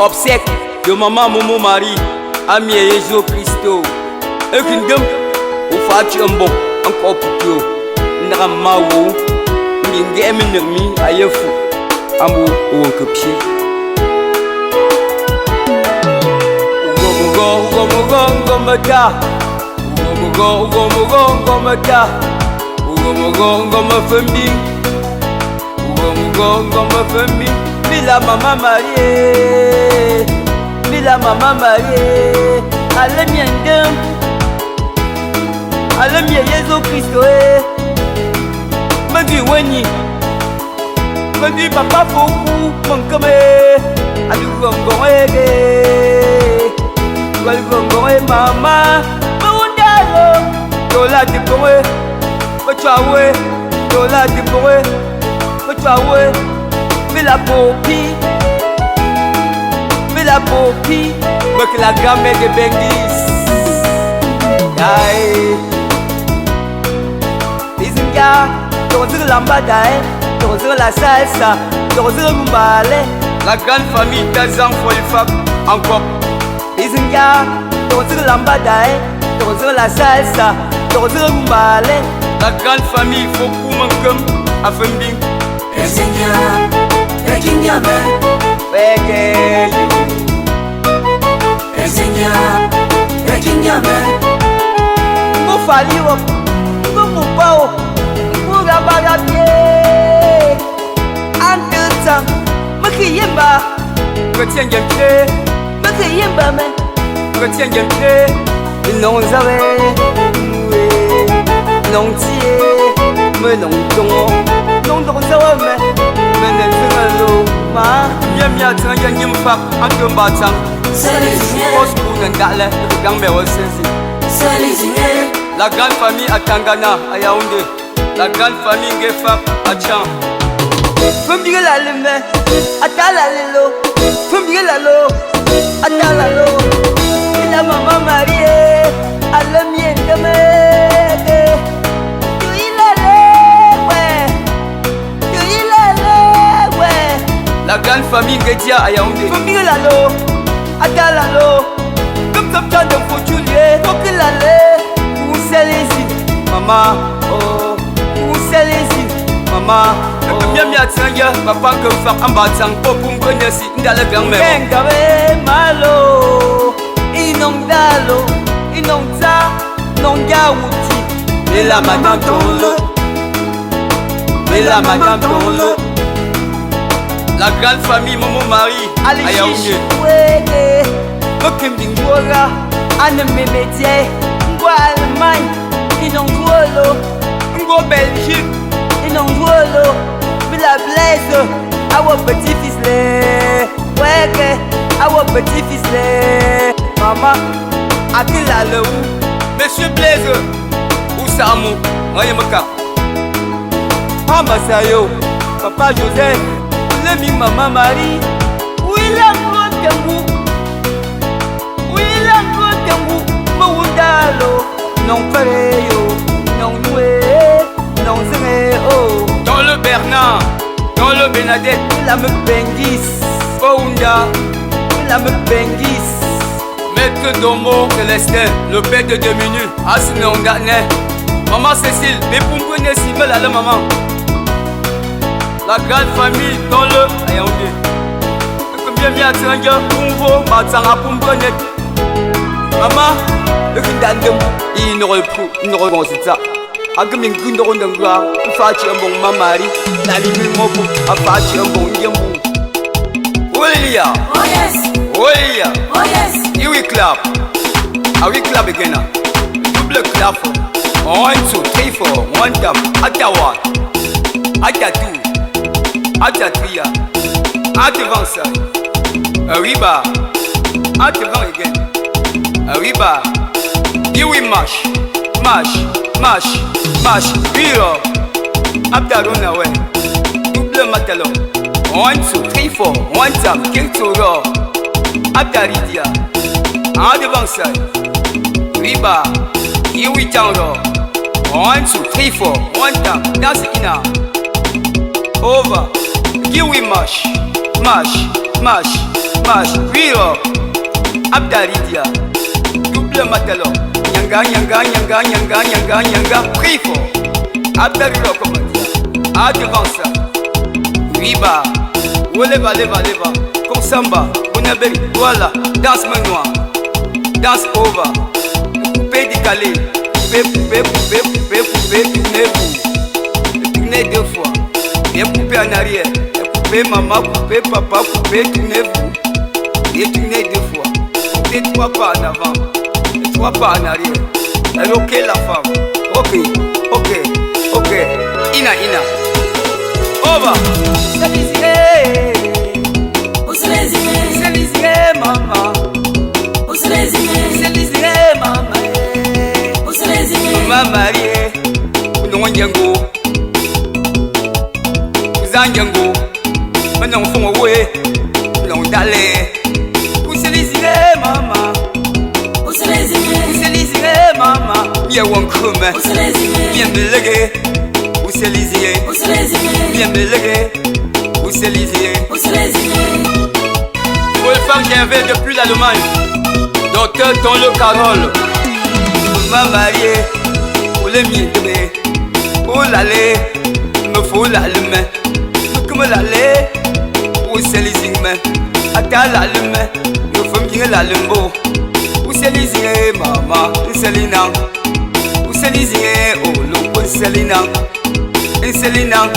obsèque de maman Momo Marie, ami Jésus Christo. Et kingdom, ou fati un bon, encore pour toi. N'rama ou, n'ingue eminemi ayefu, amu ou un copie. Gomata, gomata, famille, famille. Mila maman mariée, Mila maman mariée. Allez bien, allez bien Jésus Christo. Me dis Wani, me dis papa beaucoup, mon comme, allez Golgongo mama, maundalo, dola dipoe, machawe, dola dipoe, machawe, mila popi, mek la gamme de bengis, ay, izinga, tozer lambada, tozer la salsa, tozer mbale, la grande famille Tazan Folfak, encore. Izinga, tozer lambada, tozer la salsa, tozer mbale. La grande famille Fokou Mankum, Afembing. Izinga, Ekinyame. Peke. Izinga, Ekinyame. Ngo faliwo, ngo mupao, ngo rabarabie. Andelta, makiyemba, kotyengemche. Yemba me, retiens bien non zawe, non tie, me non ton, non don zawe me ne ma, yemia tanga yemfa, antum batang, Osbourne Ngale, Gambe Osensi. La grande famille à Tangana, à Yaoundé, la grande famille Gefa à Tcham. Fumbire la lume, atala lelo, fumbire la lo. Adalalo, la maman mariée, à la mienne de me. La grande famille Gedia à Yaoundé. Famille Lalo, Adalalo, comme tant de foutuliers, faut que l'allée, où c'est les îles, maman, oh, où c'est les îles, maman. Bien bien tiens, papa que faire en battant, pour me connaître dans le grand-mère. Bengabe malo, inondalo, inonda, nonga wuti. Mais la madame ton le, mais la madame ton le. La grande famille Momo Marie, à Yaoundé. Mokim Dingwora, Anne Mémédier, Ngwa Allemagne, Inongwolo, Ngwa Belgique, Inongwolo. La Blaise, our petit-fils là, ouais, our petit-fils là. Maman, à qui la le ou? Monsieur Blaise, où ça mou? Voyez mon cas. Ambassayo, papa Joseph, le mi maman Marie. Oui, la grotte mou. Oui, la grotte mou. Moundalo, non pareil, non noué, non zéro. Dans le Bernard, dans le Benadette, la me bengis. Ounda, la me bengis. Maître Domo Célestin, le père de 2 minutes, Asnon Gatne. Maman Cécile, mais pour me connaître si mal à la maman. La grande famille dans le Ayaoundé. Combien bien attendu, Kumbo, Matanga pour me connaître. Maman, le Kindandem, il ne reprend ça. Agamin gundo ndangwa ufachi ambong mamari na limi mobu afachi ambong yembu. Olia, Oh yes, olia, oh yes. here we clap. Are we clap again? Double clap. 1, 2, 3, 4. 1 tap. Ata 1, ata 2, ata 3. Ata 25. Arriba, ata 20 again. Arriba. Here we mash, mash. Mash, mash, pure. After run away. Double matalon. 1, 2, 3, 4. 1 tap, kick to raw. After Lydia. En devant ça. Riba. Here we down raw. 1, 2, 3, 4. 1 tap. That's enough. Over. Here we mash, mash, mash. Marche, Viro, Abdaridia, double matalo, Nyanga, Nyanga, Nyanga, Nyanga, Nyanga, Nyanga, Prifo, Abdariro, comment dire, à devant ça, Riba, Oleva, leva, leva, comme Samba, Bonaberi, voilà, danse manoir, danse over, coupé décalé, poupée, tournez deux fois, bien coupé en arrière. Poupée, maman, poupée, papa, poupée, tournez-vous. Et tournez deux fois. Et 3 pas en avant. Et 3 pas en arrière. Elle ok la femme. Ok. Ina. Over. C'est maman. C'est maman. Maman mariée. Non, Django. Zanjango. Maintenant font away, l'on d'aller. Où c'est les idées, maman? Où c'est les idées, maman? Bien ou en commun? Où c'est les idées? Bien me léguer. Où c'est les idées? Bien me léguer. Où c'est les idées? Wolfgang Gervais depuis l'Allemagne. Docteur dans le Carole. Ma mariée. Pour les miens, pour l'aller. Me faut l'allumer. Comme l'aller. Où c'est les igmes? Ata l'allume, nous faisons bien l'allumbo. Où c'est les igmes, maman? C'est les nains. Où c'est les igmes? Oh, l'eau, c'est les nains. C'est les nains.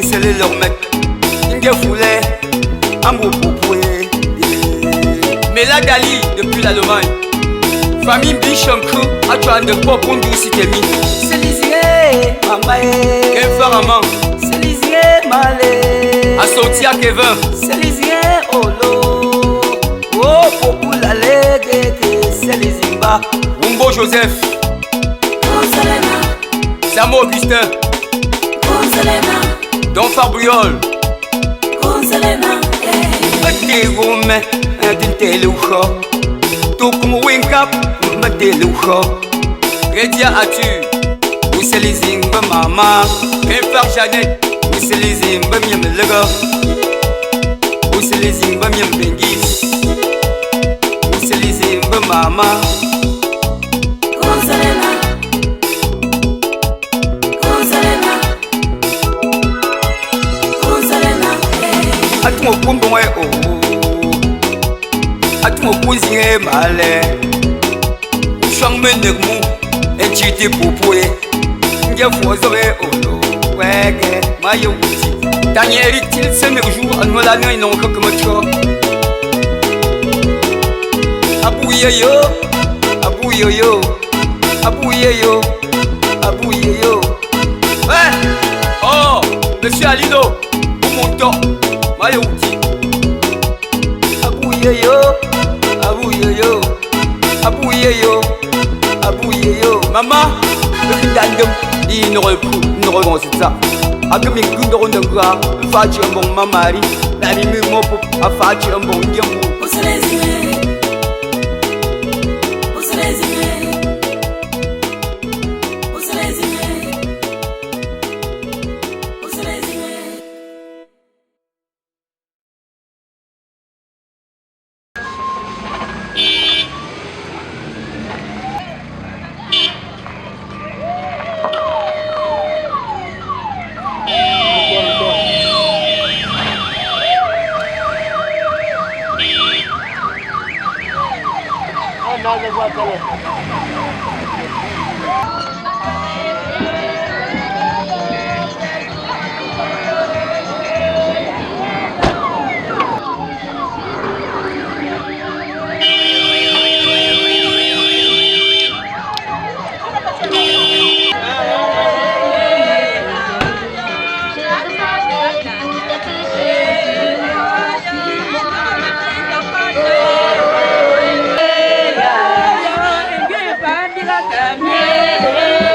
C'est les lormettes. Il y a foulé, un beau poupoué. Mais la Gali, depuis l'Allemagne. Famille Bichonkou, à toi de pop, on dit si t'es mis. C'est les igmes, maman. Quel pharaman? C'est les igmes, malé. Assorti à Kevin. C'est les yeux, oh lo. Oh, pour la légue, c'est les Zimba. Wumbo Joseph. Samo Augustin. Don Fabriol. Mete rume, un lujo. Tout comme Winkap, mete lujo. Redia Atu. Où c'est les Zimba, maman? Infar Janet. Où c'est les Zimba, miam le gars? Où c'est les Zimba, miam Bengis? Où c'est les Zimba, maman? Atu okumbo mwe o. Atu okuzie male. Ushang menegmu, enchiti pupue. Nge fozore o. Wege, mayo uti. Daniel il s'est mis au jour, à nous l'année, ils n'ont que comme ça. Abouye yo. Ouais. Oh, monsieur Alino, pour mon temps, mayo uti. Abouye yo. Maman, le dandem, il ne reprend ça. Agami gundo ndonga fachi mbong mamari na mimi mopo afachi mbong ngembu Yeah.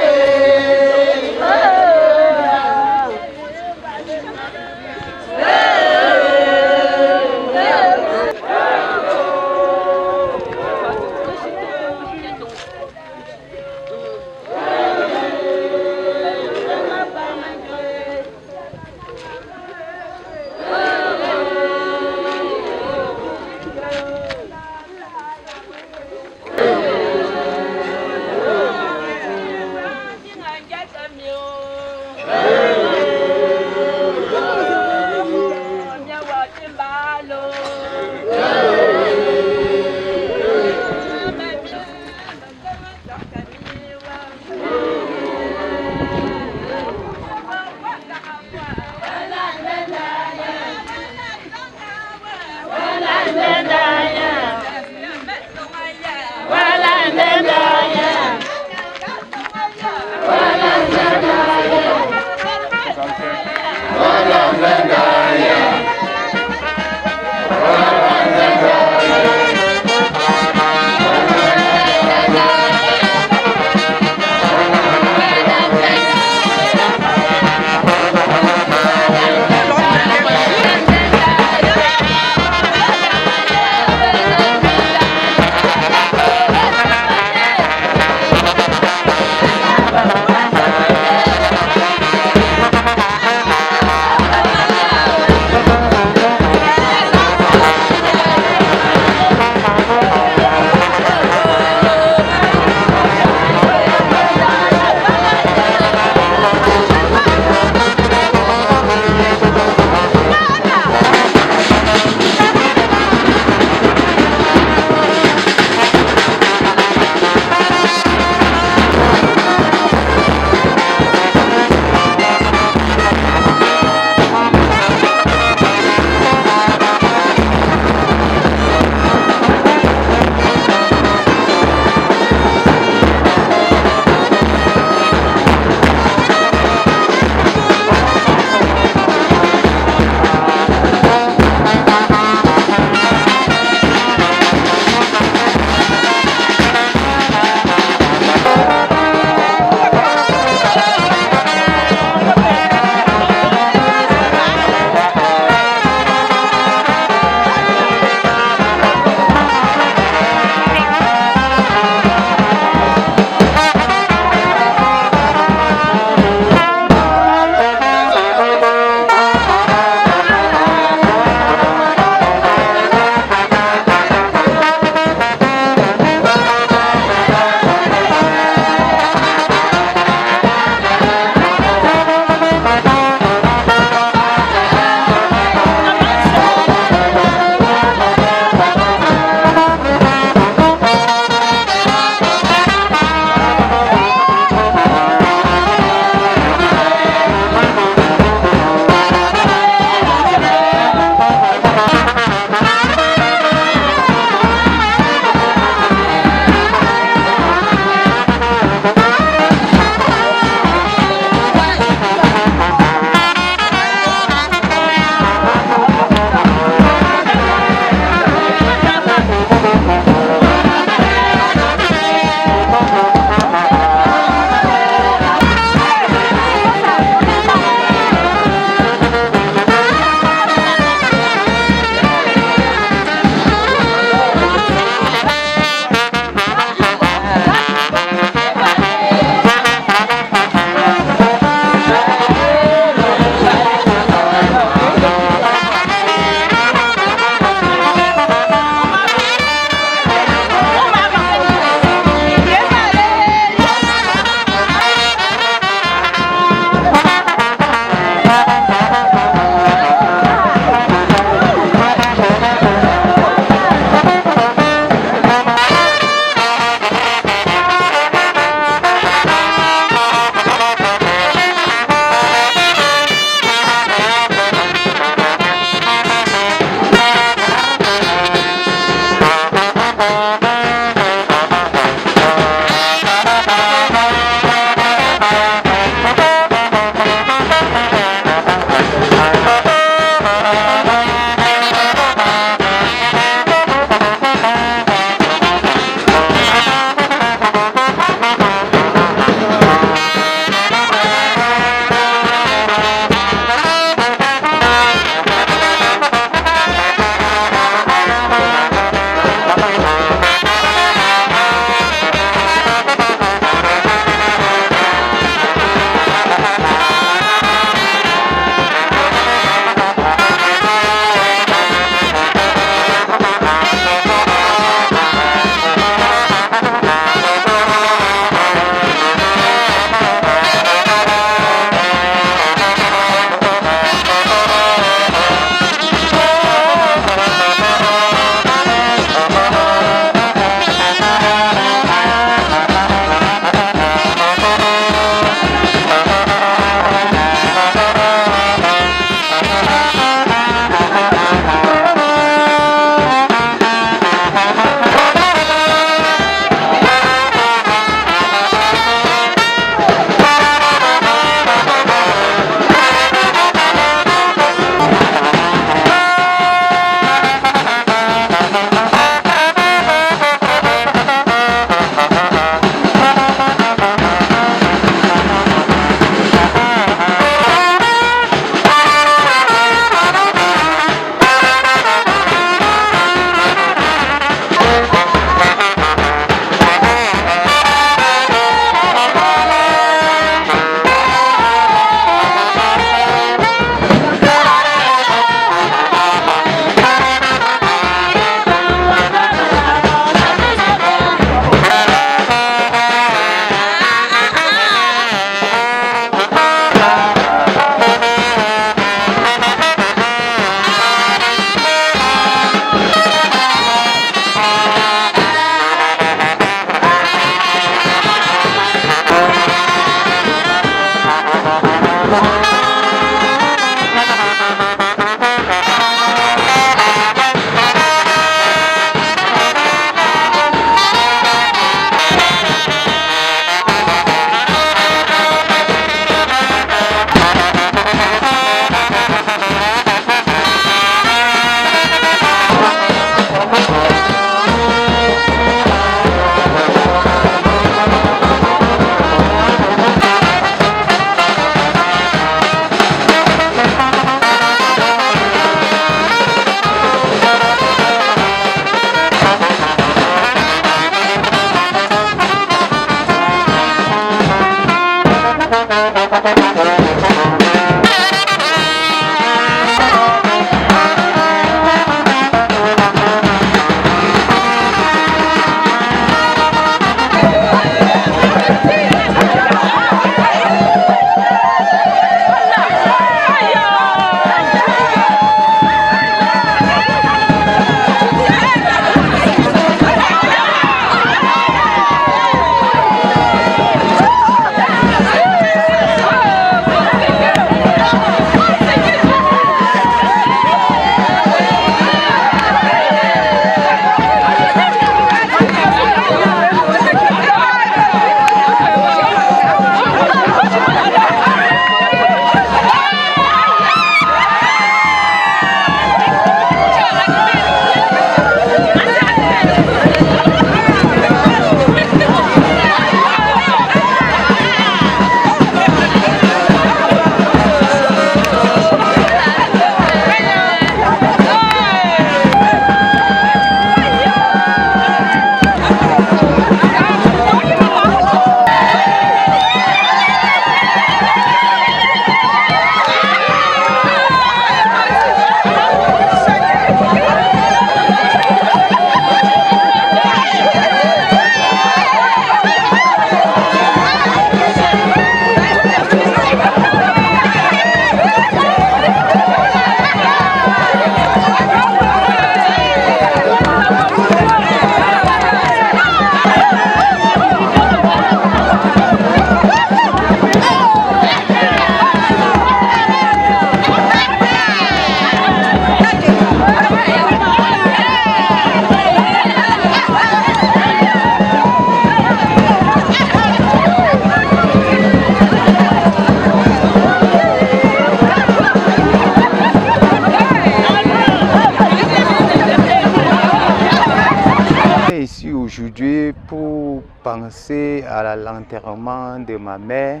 viens ici aujourd'hui pour penser à l'enterrement de ma mère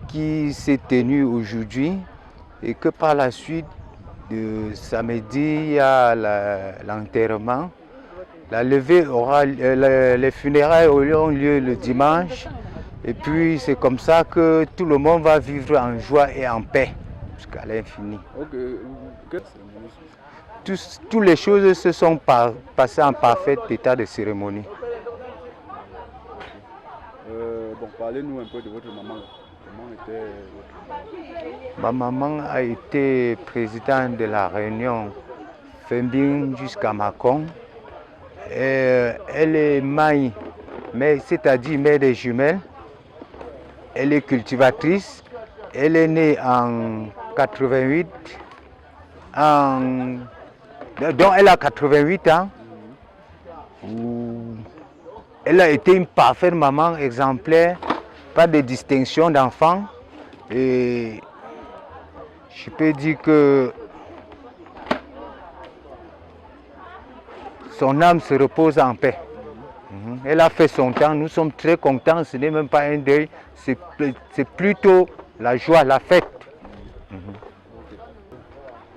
qui s'est tenu aujourd'hui et que par la suite, de samedi, il y a l'enterrement. La levée aura, les funérailles auront lieu le dimanche. Et puis c'est comme ça que tout le monde va vivre en joie et en paix jusqu'à l'infini. Toutes les choses se sont passées en parfait état de cérémonie. Bon, parlez-nous un peu de votre maman. Comment était votre maman? Ma maman a été présidente de la Réunion Fembing jusqu'à Macon. Elle est maï, c'est-à-dire mère des jumelles. Elle est cultivatrice. Elle est née en 88. Donc elle a 88 ans. Elle a été une parfaite maman exemplaire, pas de distinction d'enfants. Et je peux dire que son âme se repose en paix. Elle a fait son temps, nous sommes très contents, ce n'est même pas un deuil, c'est plutôt la joie, la fête.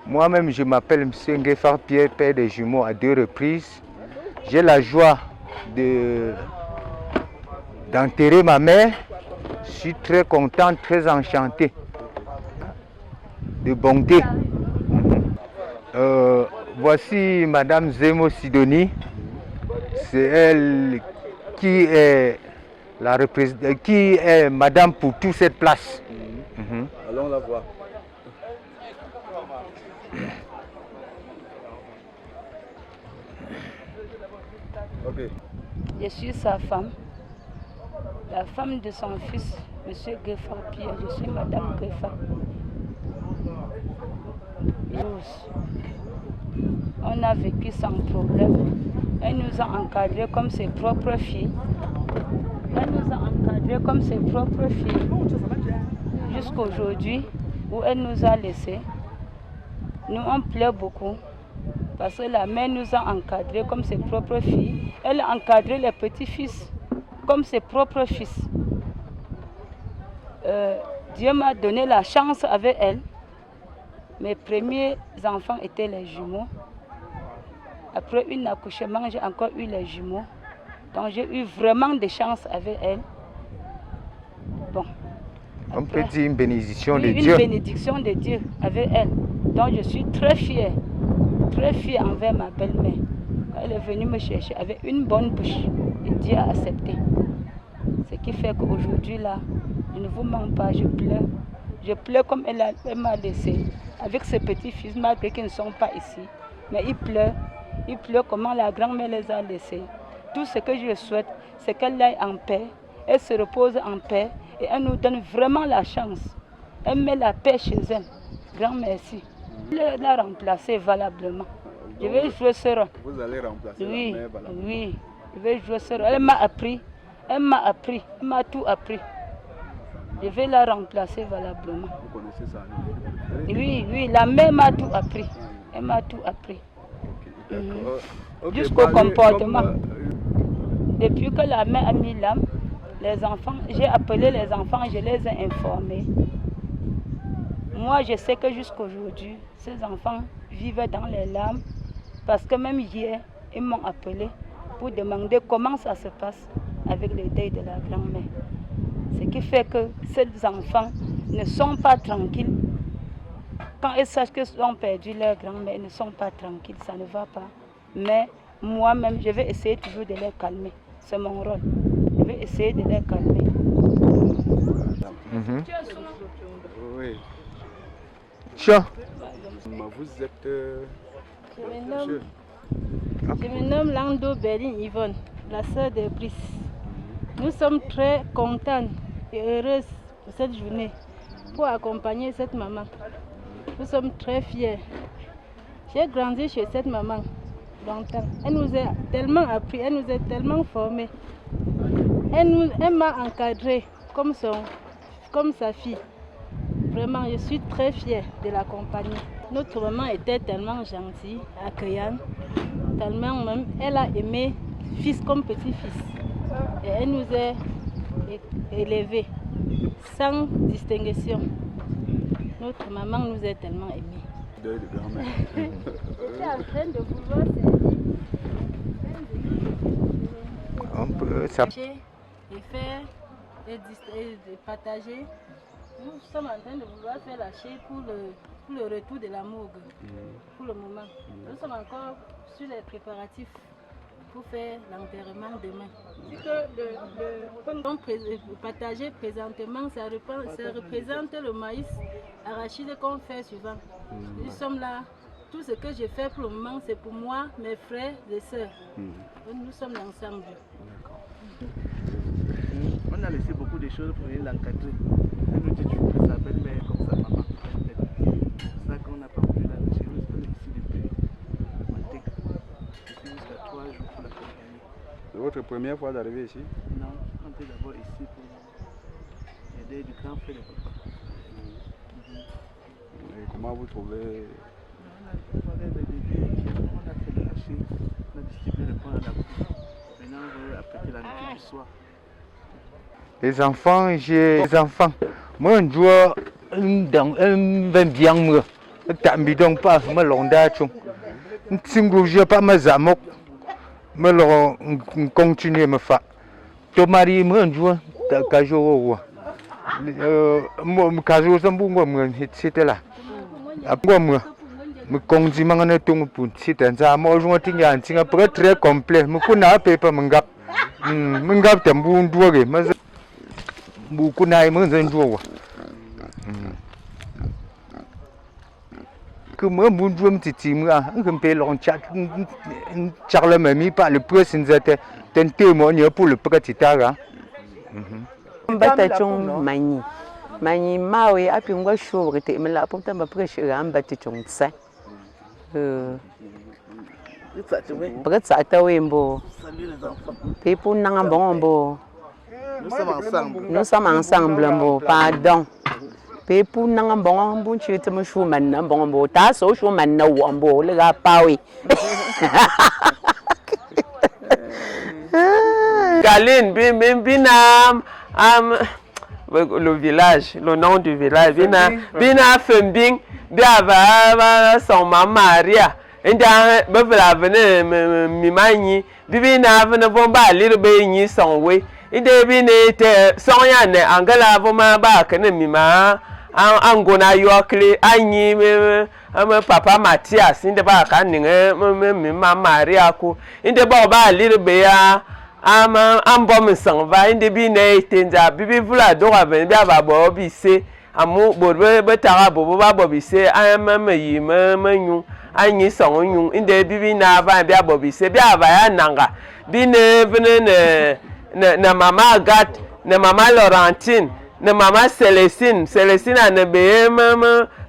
Moi-même, je m'appelle M. Ngefar Pierre, père des jumeaux à 2 reprises. J'ai la joie d'enterrer ma mère. Je suis très content, très enchanté de bonté. Voici Madame Zemo Sidonie. C'est elle qui est Madame pour toute cette place. Allons la voir. Okay. Je suis sa femme, la femme de son fils, M. Ngefar Pierre. Je suis Madame Ngefar. On a vécu sans problème. Elle nous a encadrés comme ses propres filles. Elle nous a encadrés comme ses propres filles. Jusqu'à aujourd'hui, où elle nous a laissés. Nous, on pleure beaucoup. Parce que la mère nous a encadrés comme ses propres filles. Elle a encadré les petits-fils comme ses propres fils. Dieu m'a donné la chance avec elle. Mes premiers enfants étaient les jumeaux. Après un accouchement, j'ai encore eu les jumeaux. Donc j'ai eu vraiment de chance avec elle. Bon. On peut dire une bénédiction de une Dieu. Une bénédiction de Dieu avec elle. Donc je suis très fière envers ma belle-mère. Elle est venue me chercher avec une bonne bouche et Dieu a accepté. Ce qui fait qu'aujourd'hui là, je ne vous mens pas, je pleure. Je pleure comme elle m'a laissé. Avec ses petits-fils, malgré qu'ils ne sont pas ici. Mais ils pleurent comment la grand-mère les a laissés. Tout ce que je souhaite, c'est qu'elle aille en paix. Elle se repose en paix et elle nous donne vraiment la chance. Elle met la paix chez elle. Grand merci. Elle l'a remplacée valablement. Je vais jouer ce rôle. Vous allez remplacer la mère valablement. Oui, je vais jouer ce rôle. Elle m'a appris. Elle m'a tout appris. Je vais la remplacer valablement. Vous connaissez ça? Oui, la mère m'a tout appris. Elle m'a tout appris. Okay, jusqu'au comportement. Depuis que la mère a mis l'âme, les enfants, j'ai appelé les enfants, je les ai informés. Moi, je sais que jusqu'aujourd'hui, ces enfants vivent dans les larmes parce que même hier, ils m'ont appelé pour demander comment ça se passe avec le deuil de la grand-mère. Ce qui fait que ces enfants ne sont pas tranquilles. Quand ils sachent qu'ils ont perdu leur grand-mère, ils ne sont pas tranquilles, ça ne va pas. Mais moi-même, je vais essayer toujours de les calmer. C'est mon rôle. Je vais essayer de les calmer. Oui. Tiens. Vous êtes... Je me nomme Lando Berlin Yvonne, la sœur de Brice. Nous sommes très contents et heureuses de cette journée pour accompagner cette maman. Nous sommes très fiers. J'ai grandi chez cette maman longtemps. Elle nous a tellement appris, elle nous a tellement formés. Elle m'a encadrée comme sa fille. Vraiment, je suis très fière de l'accompagner. Notre maman était tellement gentille, accueillante, tellement même, elle a aimé fils comme petit-fils. Et elle nous a élevés sans distinction. Notre maman nous a tellement aimés. Deuil de grand-mère. J'étais en train de vouloir On peut ça. et faire et de partager. Nous sommes en train de vouloir faire la chair pour le retour de la morgue, pour le moment. Nous sommes encore sur les préparatifs pour faire l'enterrement demain. Donc, partager présentement, ça représente le maïs arachide qu'on fait souvent. Nous sommes là. Tout ce que je fais pour le moment, c'est pour moi, mes frères et sœurs. Nous sommes ensemble. On a laissé beaucoup de choses pour l'encadrer. Elle nous dit tu peux sa belle-mère comme sa maman. C'est pour ça qu'on n'a pas voulu la lâcher. Nous sommes ici depuis Mantek. Ici jusqu'à 3 jours pour l'accompagner. C'est votre première fois d'arriver ici? Non, on était d'abord ici pour aider du grand frère de papa. Et comment vous trouvez? On a fait le lâcher, on a distribué le pain à la cour. Maintenant on veut apprêter la nourriture du soir. Les enfants, j'ai les enfants. Moi, je dois un bien me. T'as donc pas me l'ondation. Single, j'ai pas ma zamok. Me l'on continue me faire. Ton mari me joue ta cajo. Mon cajo sambungo me c'était là. Après moi, me conduis mangana tung pour c'était ça. Moi, je me tiens un tiens après très complet. Me connais pas pas mangap. Mangap t'embou doué. Beaucoup n'aiment pas un jour. Que moi, mon jour, petit moi, un peu long chat, Charles m'a mis par le président d'un témoignage pour le petit ara. Batachon mani. Mani mawe api ngwa show te me la pomta ba pressure am batachon tsa. Bretsa tawembo. Salut les enfants. Pepo nanga bombo. Nous sommes ensemble. Nous sommes ensemble, bon, pardon. Pepo nanga bon, bon chute me chou man bon bo ta so chou man na wombo le ga pawi. Galine, binam, le village, le nom du village, bina Fembing, biava son maman Maria. Inda bevla vene mimani, bibina vene bomba little baby son way. Inde bine te sonya ne angala voma ba kene mima angona yokle anyi me papa Mathias inde ba kan ninge mima Maria ko inde ba little be ya am bom sanva inde bine tenza bibi vula do aven bia ba bo bi se amu bodbe betara bobo ba bo bi se am yi manyu anyi sonyu inde bibi na ba bia bo bi se bia ba ya nanga bine vene na mama Agathe, na mama Laurentine, na mama Célestine ne be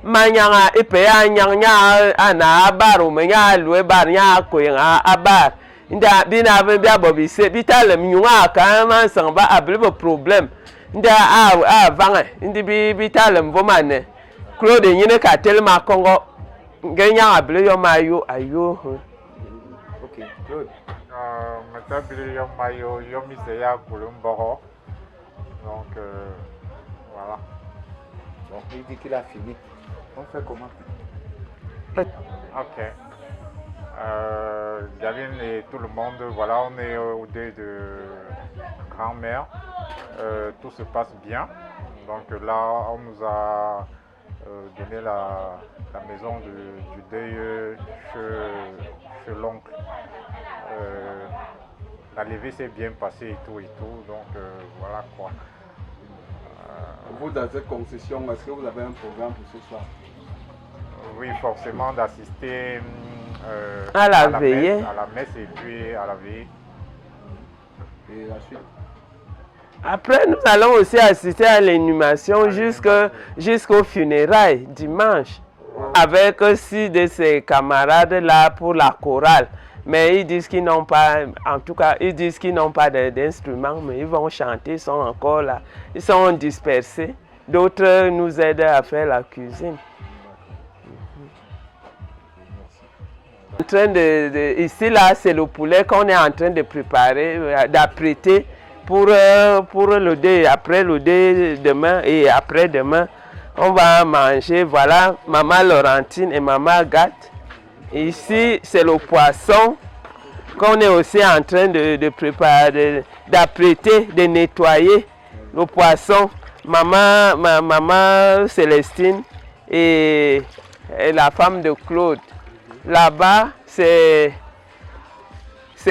manyanga ipeya nyanya ana abaru menya lwe bar nya ko nga abar nda bina bia bobi se bitale mnyunga ka man san ba ablibo problem nda a vanga ndi bitale mvomane Claude nyine ka telma Congo ngenya abli yo mayo ayo. Ok, Claude. Donc voilà. Bon, il dit qu'il a fini. On fait comment? Ok. Galine et tout le monde, voilà, on est au deuil de grand-mère. Tout se passe bien. Donc là, on nous a donné la maison du deuil chez l'oncle. La levée s'est bien passée et tout, donc voilà quoi. Vous, dans cette concession, est-ce que vous avez un programme pour ce soir? Oui, forcément d'assister à la veillée. À la messe et puis à la veillée. Et la suite? Après, nous allons aussi assister à l'inhumation jusqu'au funérailles dimanche. Avec 6 de ses camarades là pour la chorale. Mais ils disent qu'ils n'ont pas, en tout cas, ils disent qu'ils n'ont pas d'instruments, mais ils vont chanter, ils sont encore là. Ils sont dispersés. D'autres nous aident à faire la cuisine. Ici, là, c'est le poulet qu'on est en train de préparer, d'apprêter pour le dé. Après le dé, demain et après-demain, on va manger. Voilà, maman Laurentine et maman Agathe. Ici, c'est le poisson qu'on est aussi en train de préparer, d'apprêter, de nettoyer. Le poisson, maman Célestine et la femme de Claude. Là-bas, c'est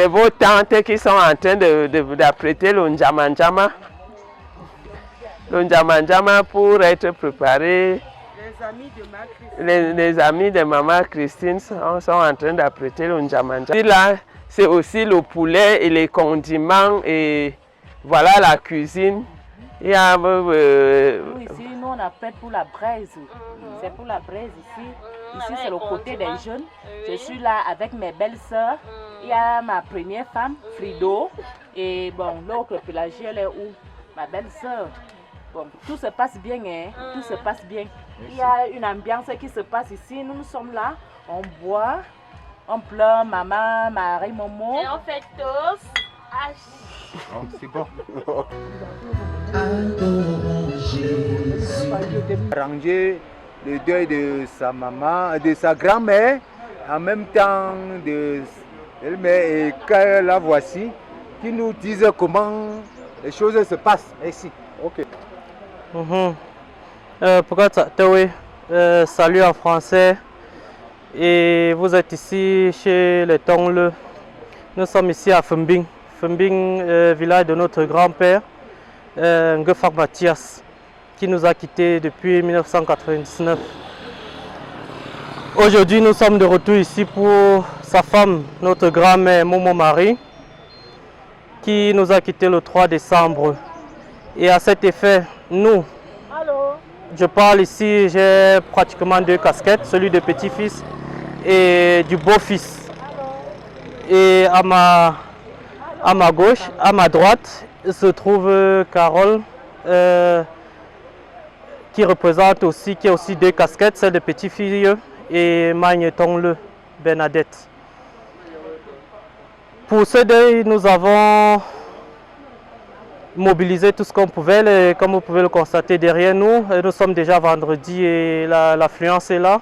vos tantes qui sont en train d'apprêter le Ndjama-Ndjama. Le Ndjama-Ndjama pour être préparé. Les amis de maman Christine sont en train d'apprêter le Ndjama-Ndjama. Là, c'est aussi le poulet et les condiments et voilà la cuisine. Il y a, ici, nous on apprête pour la braise. C'est pour la braise ici. Ici, c'est le côté des jeunes. Je suis là avec mes belles-sœurs. Il y a ma première femme, Frido. Et bon, l'autre Pélagie, elle est où? Ma belle-sœur. Bon, tout se passe bien, hein? Tout se passe bien. Il y a une ambiance qui se passe ici. Nous sommes là, on boit, on pleure, maman, Marie, Momo. Et on fait tous. C'est bon. Arranger le deuil de sa maman, de sa grand-mère, en même temps de elle-mère, et que la voici, qui nous disent comment les choses se passent ici. Ok. Salut en français. Et vous êtes ici chez les Tongle. Nous sommes ici à Fumbing. Fumbing, village de notre grand-père, Ngefak Mathias, qui nous a quittés depuis 1999. Aujourd'hui, nous sommes de retour ici pour sa femme, notre grand-mère Momo Marie, qui nous a quittés le 3 décembre. Et à cet effet, nous, je parle ici, j'ai pratiquement 2 casquettes, celui de petit-fils et du beau-fils. Et à ma gauche, à ma droite, se trouve Carole, qui représente aussi, qui a aussi 2 casquettes, celle de petit-fille et Magne Tongle Bernadette. Pour ce deuil, nous avons mobilisé tout ce qu'on pouvait, comme vous pouvez le constater derrière nous. Nous sommes déjà vendredi et l'affluence est là.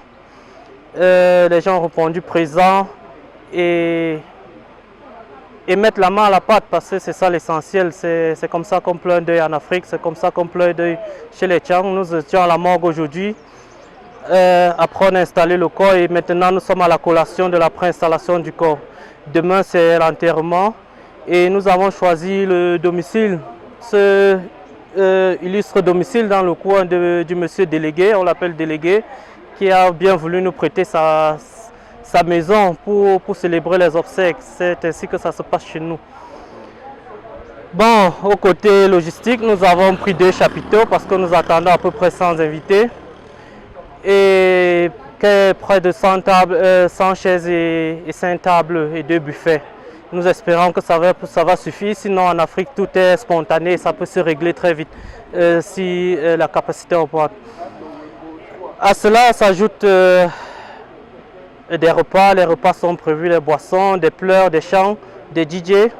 Les gens ont répondu présents et mettre la main à la pâte, parce que c'est ça l'essentiel. C'est comme ça qu'on pleure un deuil en Afrique, c'est comme ça qu'on pleure un deuil chez les Tchang. Nous étions à la morgue aujourd'hui. Après on a installé le corps et maintenant nous sommes à la collation de la préinstallation du corps. Demain c'est l'enterrement et nous avons choisi le domicile, ce illustre domicile dans le coin du monsieur délégué, on l'appelle délégué, qui a bien voulu nous prêter sa maison pour célébrer les obsèques. C'est ainsi que ça se passe chez nous. Bon, au côté logistique, nous avons pris 2 chapiteaux parce que nous attendons à peu près 100 invités. Et près de 100 chaises et 5 tables et 2 buffets. Nous espérons que ça va suffire, sinon en Afrique tout est spontané et ça peut se régler très vite si la capacité augmente. À cela s'ajoute des repas. Les repas sont prévus, les boissons, des pleurs, des chants, des DJ.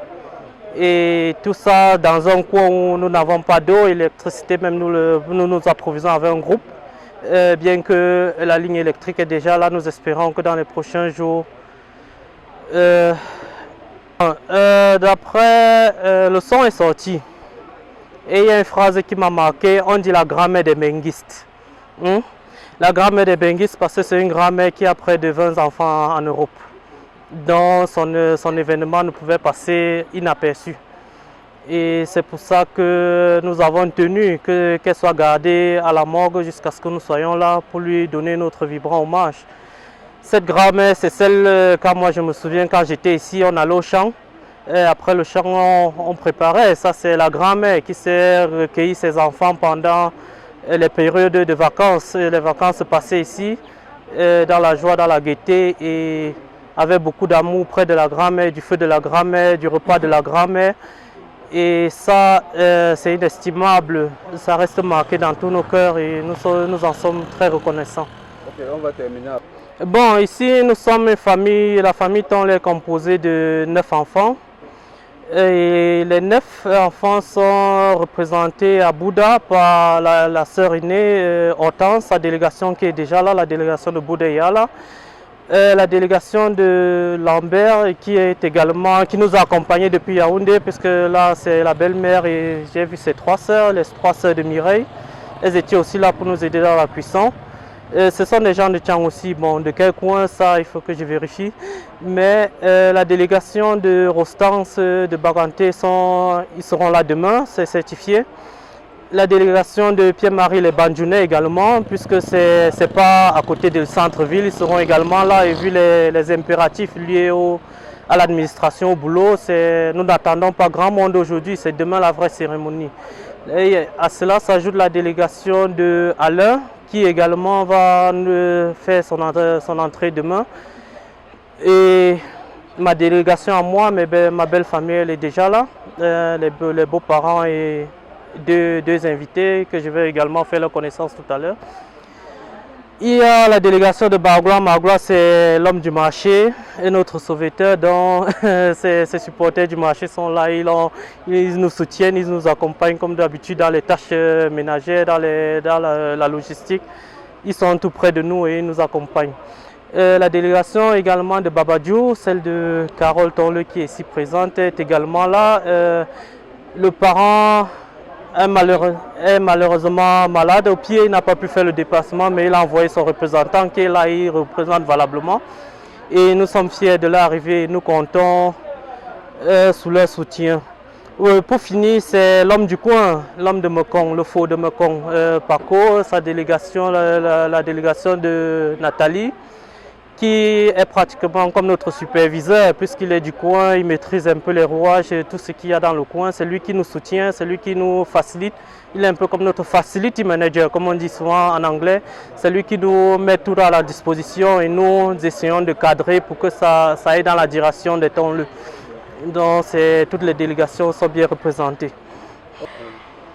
Et tout ça dans un coin où nous n'avons pas d'eau, l'électricité, même nous nous approvisionnons avec un groupe. Bien que la ligne électrique est déjà là, nous espérons que dans les prochains jours. D'après, le son est sorti. Et il y a une phrase qui m'a marqué, on dit la grand-mère des benguistes. La grand-mère des benguistes parce que c'est une grand-mère qui a près de 20 enfants en Europe. Donc son événement ne pouvait passer inaperçu. Et c'est pour ça que nous avons tenu qu'elle soit gardée à la morgue jusqu'à ce que nous soyons là pour lui donner notre vibrant hommage. Cette grand-mère, c'est celle, quand moi je me souviens, quand j'étais ici, on allait au champ. Et après le champ, on préparait. Ça, c'est la grand-mère qui s'est recueilli ses enfants pendant les périodes de vacances. Les vacances se passaient ici, dans la joie, dans la gaieté, et avec beaucoup d'amour près de la grand-mère, du feu de la grand-mère, du repas de la grand-mère. Et ça, c'est inestimable, ça reste marqué dans tous nos cœurs et nous en sommes très reconnaissants. Ok, on va terminer. Bon, ici nous sommes une famille, la famille Tonle est composée de 9 enfants. Et les 9 enfants sont représentés à Bouddha par la sœur aînée Hortense, sa délégation qui est déjà là, la délégation de Bouddha est là. La délégation de Lambert qui nous a accompagnés depuis Yaoundé, puisque là c'est la belle-mère et j'ai vu ses 3 sœurs, les 3 sœurs de Mireille. Elles étaient aussi là pour nous aider dans la cuisson. Ce sont des gens de Tchang aussi, bon, de quel coin ça il faut que je vérifie. Mais la délégation de Rostance, de Baganté, ils seront là demain, c'est certifié. La délégation de Pierre-Marie les Bandjounais également, puisque c'est pas à côté du centre-ville, ils seront également là et vu les impératifs liés à l'administration, au boulot, nous n'attendons pas grand monde aujourd'hui, c'est demain la vraie cérémonie. Et à cela s'ajoute la délégation de Alain, qui également va faire son entrée demain. Et ma délégation à moi, ma belle famille, elle est déjà là, les beaux-parents et deux invités que je vais également faire leur connaissance tout à l'heure. Il y a la délégation de Barglois. Barglois, c'est l'homme du marché et notre sauveteur, dont ces supporters du marché sont là. Ils nous soutiennent, ils nous accompagnent comme d'habitude dans les tâches ménagères, dans la logistique. Ils sont tout près de nous et ils nous accompagnent. La délégation également de Babadjou, celle de Carole Tonle qui est ici présente, est également là. Le parent est malheureusement malade au pied, il n'a pas pu faire le déplacement, mais il a envoyé son représentant qui est là, il représente valablement. Et nous sommes fiers de l'arrivée, nous comptons sous leur soutien. Pour finir, c'est l'homme du coin, l'homme de Mekong, le faux de Mekong, Paco, sa délégation, la délégation de Nathalie, qui est pratiquement comme notre superviseur, puisqu'il est du coin, il maîtrise un peu les rouages et tout ce qu'il y a dans le coin. C'est lui qui nous soutient, c'est lui qui nous facilite. Il est un peu comme notre facility manager, comme on dit souvent en anglais. C'est lui qui nous met tout à la disposition et nous essayons de cadrer pour que ça aille dans la direction des Tonle. Donc toutes les délégations sont bien représentées.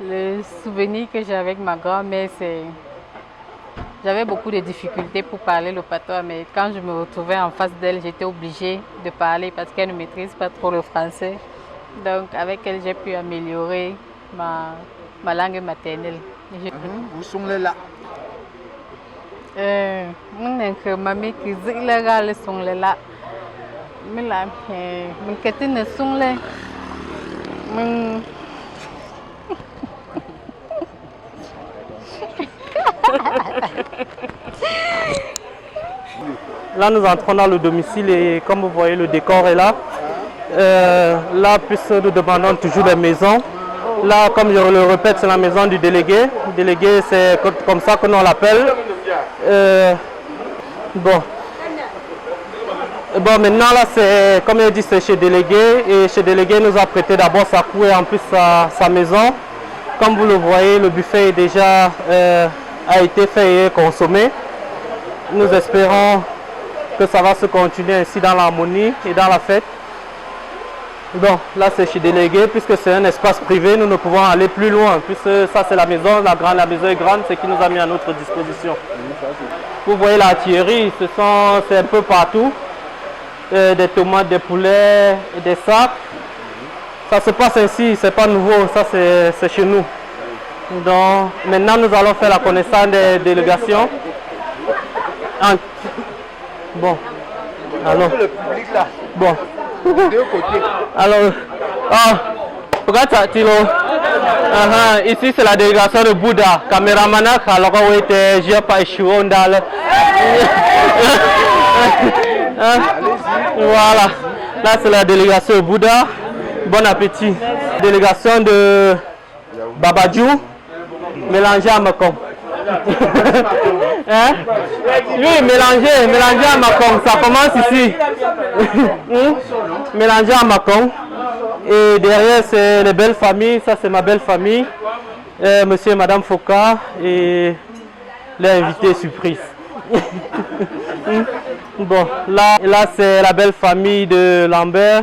Le souvenir que j'ai avec ma grand-mère, c'est... J'avais beaucoup de difficultés pour parler le patois, mais quand je me retrouvais en face d'elle, j'étais obligée de parler parce qu'elle ne maîtrise pas trop le français. Donc avec elle, j'ai pu améliorer ma langue maternelle. Vous sont là. Mamie qui dit les sont là. Mais là, je ne sont là. Là, nous entrons dans le domicile et comme vous voyez, le décor est là. Là, puisque nous demandons toujours des maisons. Là, comme je le répète, c'est la maison du délégué. Le délégué, c'est comme ça que l'on l'appelle. Bon, maintenant, là, c'est comme il dit, c'est chez délégué. Et chez délégué, nous a prêté d'abord sa cour et en plus sa maison. Comme vous le voyez, le buffet est déjà a été fait et consommé. Nous espérons que ça va se continuer ainsi dans l'harmonie et dans la fête. Bon, là c'est chez délégué, puisque c'est un espace privé, nous ne pouvons aller plus loin, puisque ça c'est la maison, la maison est grande, c'est qui nous a mis à notre disposition. Vous voyez l'artillerie, c'est un peu partout, des tomates, des poulets, et des sacs. Ça se passe ainsi, c'est pas nouveau, ça c'est chez nous. Donc maintenant nous allons faire la connaissance des délégations. Bon, alors, Le public là. bon. Deux côtés. Alors, regarde ça, Tilo. Ici c'est la délégation de Bouddha. Caméraman, alors où était, j'ai pas échoué dans Voilà, là c'est la délégation de Bouddha. Bon appétit. Délégation de Babadjou, mélangée à Mekong. Hein? Oui, mélangé à Mekong, ça commence ici. Mélangé à Mekong. Et derrière, c'est les belles familles. Ça, c'est ma belle famille. Monsieur et Madame Foka et l'invité surprise. Bon, là c'est la belle famille de Lambert.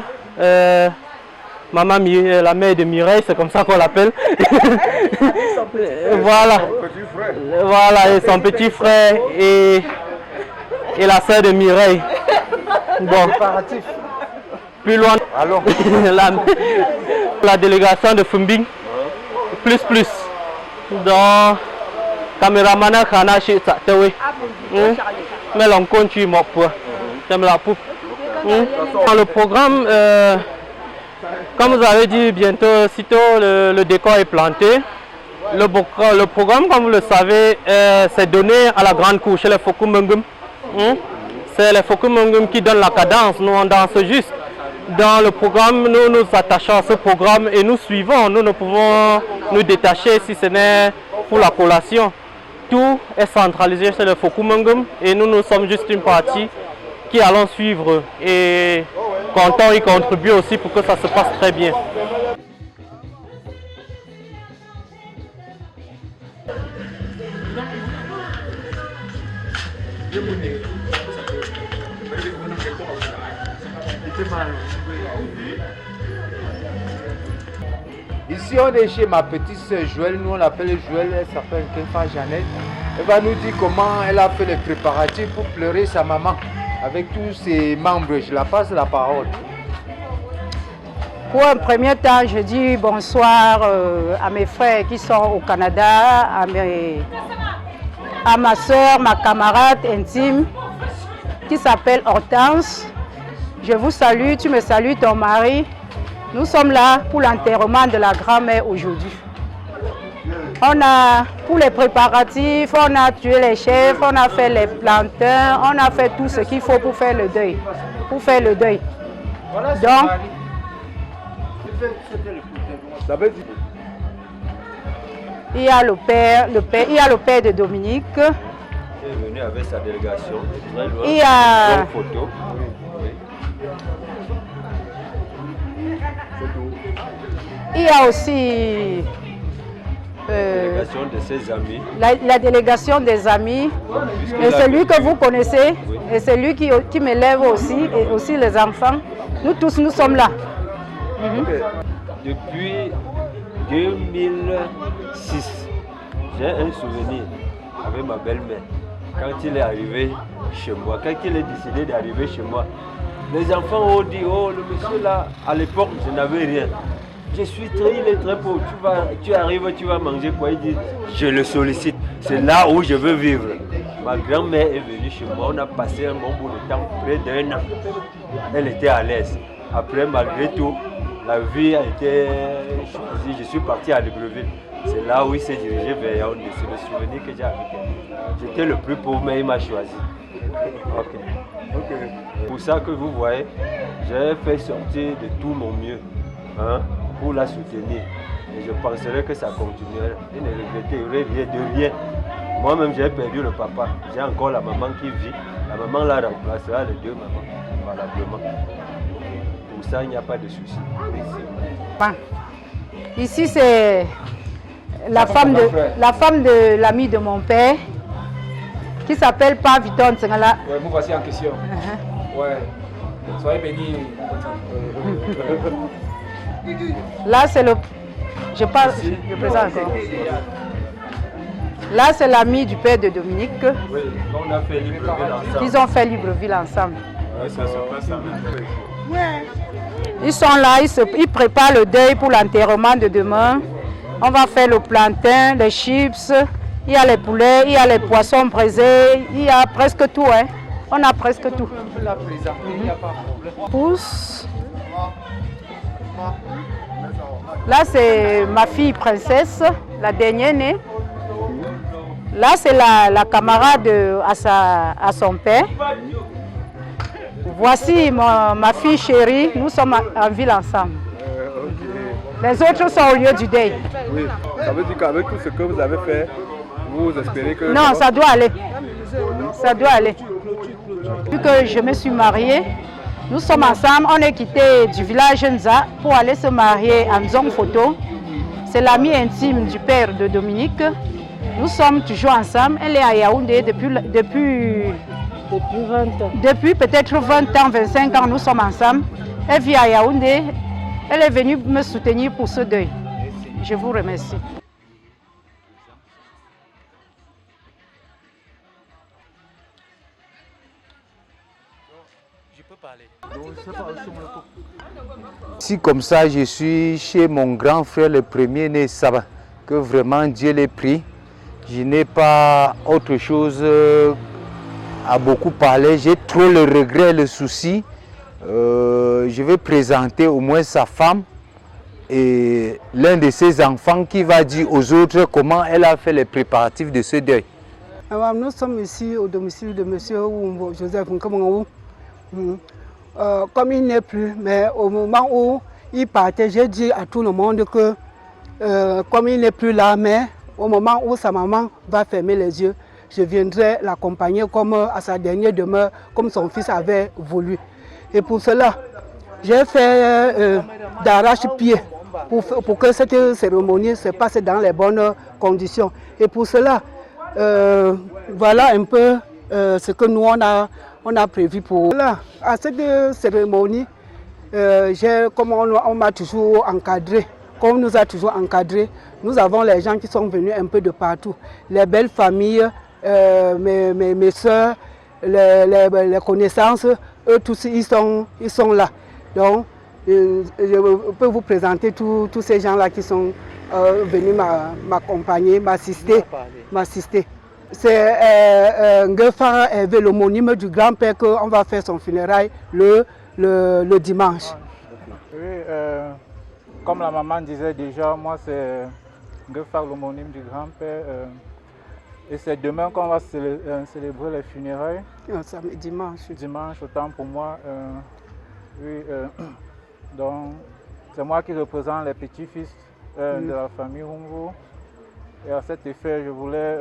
Maman, la mère de Mireille, c'est comme ça qu'on l'appelle. Voilà. Voilà, et son petit frère. Et et la sœur de Mireille. Bon, plus loin, alors la délégation de Fumbing, plus. Donc, caméraman Khana chez Tatewe. Mais l'on continue mon poids. J'aime la poupe. Dans le programme, comme vous avez dit, bientôt, sitôt le décor est planté. Le programme, comme vous le savez, c'est donné à la grande cour chez les Fokumungum. C'est les Fokumungum qui donnent la cadence, nous on danse juste. Dans le programme, nous nous attachons à ce programme et nous suivons. Nous ne pouvons nous détacher si ce n'est pour la collation. Tout est centralisé chez les Fokumungum et nous sommes juste une partie qui allons suivre et comptons y contribuer aussi pour que ça se passe très bien. Ici on est chez ma petite soeur Joël, nous on l'appelle Joël, elle s'appelle Kefa Jeannette. Elle va nous dire comment elle a fait les préparatifs pour pleurer sa maman avec tous ses membres. Je la passe la parole. Pour un premier temps, je dis bonsoir à mes frères qui sont au Canada, à ma soeur, ma camarade intime qui s'appelle Hortense. Je vous salue, tu me salues, ton mari. Nous sommes là pour l'enterrement de la grand-mère aujourd'hui. On a, pour les préparatifs, on a tué les chefs, on a fait les plantains, on a fait tout ce qu'il faut pour faire le deuil. Donc, il y a le père de Dominique. Il est venu avec sa délégation. Il y a photo. Il y a aussi délégation de ses amis. La délégation des amis. Et celui que vous connaissez, et celui qui m'élève aussi, et aussi les enfants. Nous tous, nous sommes là. Depuis 2006, j'ai un souvenir avec ma belle-mère. Quand il est arrivé chez moi, quand il est décidé d'arriver chez moi, les enfants ont dit, oh le monsieur là, à l'époque je n'avais rien. Il est très pauvre, tu arrives, tu vas manger quoi? Il dit, je le sollicite, c'est là où je veux vivre. Ma grand-mère est venue chez moi, on a passé un bon bout de temps, près d'1 an. Elle était à l'aise. Après, malgré tout, la vie a été choisie. Je suis parti à Libreville. C'est là où il s'est dirigé vers Yaoundé. C'est le souvenir que j'ai avec elle. J'étais le plus pauvre, mais il m'a choisi. Pour ça que vous voyez, j'ai fait sortir de tout mon mieux pour la soutenir. Et je penserais que ça continuerait. Je ne regretterai de rien. Moi-même, j'ai perdu le papa. J'ai encore la maman qui vit. La maman la remplacera, les deux mamans, valablement. Pour ça, il n'y a pas de souci. Ici, c'est la femme de l'ami de mon père, qui s'appelle Paviton Tsengala. Ouais, vous voici en question. Ouais. Soyez bénis. Là, c'est le... Je présente encore. Là, c'est l'ami du père de Dominique. Oui, on a fait Libreville ensemble. Ils ont fait Libreville ensemble. Ouais, ça se passe à même. Ils sont là, ils préparent le deuil pour l'enterrement de demain. On va faire le plantain, les chips, il y a les poulets, il y a les poissons braisés, il y a presque tout. On a presque tout. Pousse. Là, c'est ma fille princesse, la dernière née. Là, c'est la camarade à son père. Voici ma fille chérie, nous sommes en ville ensemble. Les autres sont au lieu du deuil. Oui, ça veut dire qu'avec tout ce que vous avez fait, vous espérez que... Non, ça doit aller. Ça doit aller. Vu que je me suis mariée, nous sommes ensemble, on est quitté du village Nza pour aller se marier à Nzong Photo. C'est l'ami intime du père de Dominique. Nous sommes toujours ensemble. Elle est à Yaoundé depuis 20 ans. Depuis peut-être 20 ans, 25 ans, nous sommes ensemble. Elle vit à Yaoundé. Elle est venue me soutenir pour ce deuil. Je vous remercie. Si comme ça, je suis chez mon grand frère, le premier-né Saba, que vraiment Dieu l'ait pris. Je n'ai pas autre chose à beaucoup parler. J'ai trop le regret, le souci. Je vais présenter au moins sa femme et l'un de ses enfants qui va dire aux autres comment elle a fait les préparatifs de ce deuil. Nous sommes ici au domicile de M. Joseph Nkamangou. Comme il n'est plus, mais au moment où il partait, j'ai dit à tout le monde que comme il n'est plus là, mais au moment où sa maman va fermer les yeux, je viendrai l'accompagner comme à sa dernière demeure, comme son fils avait voulu. Et pour cela, j'ai fait d'arrache-pied pour que cette cérémonie se passe dans les bonnes conditions. Et pour cela, voilà un peu ce que nous on a prévu pour là. À cette cérémonie, comme on m'a toujours encadré, comme nous a toujours encadré, nous avons les gens qui sont venus un peu de partout. Les belles familles, mes soeurs, les connaissances, eux tous ils sont là. Donc je peux vous présenter tous ces gens-là qui sont venus m'accompagner, m'assister. C'est Ngefara Hervé, l'homonyme du grand-père, qu'on va faire son funérail le dimanche. Oui, comme la maman disait déjà, moi c'est Ngefara, l'homonyme du grand-père. Et c'est demain qu'on va célébrer les funérailles. Dimanche. Dimanche, autant pour moi. Oui, donc c'est moi qui représente les petits-fils de la famille Humvo. Et à cet effet, je voulais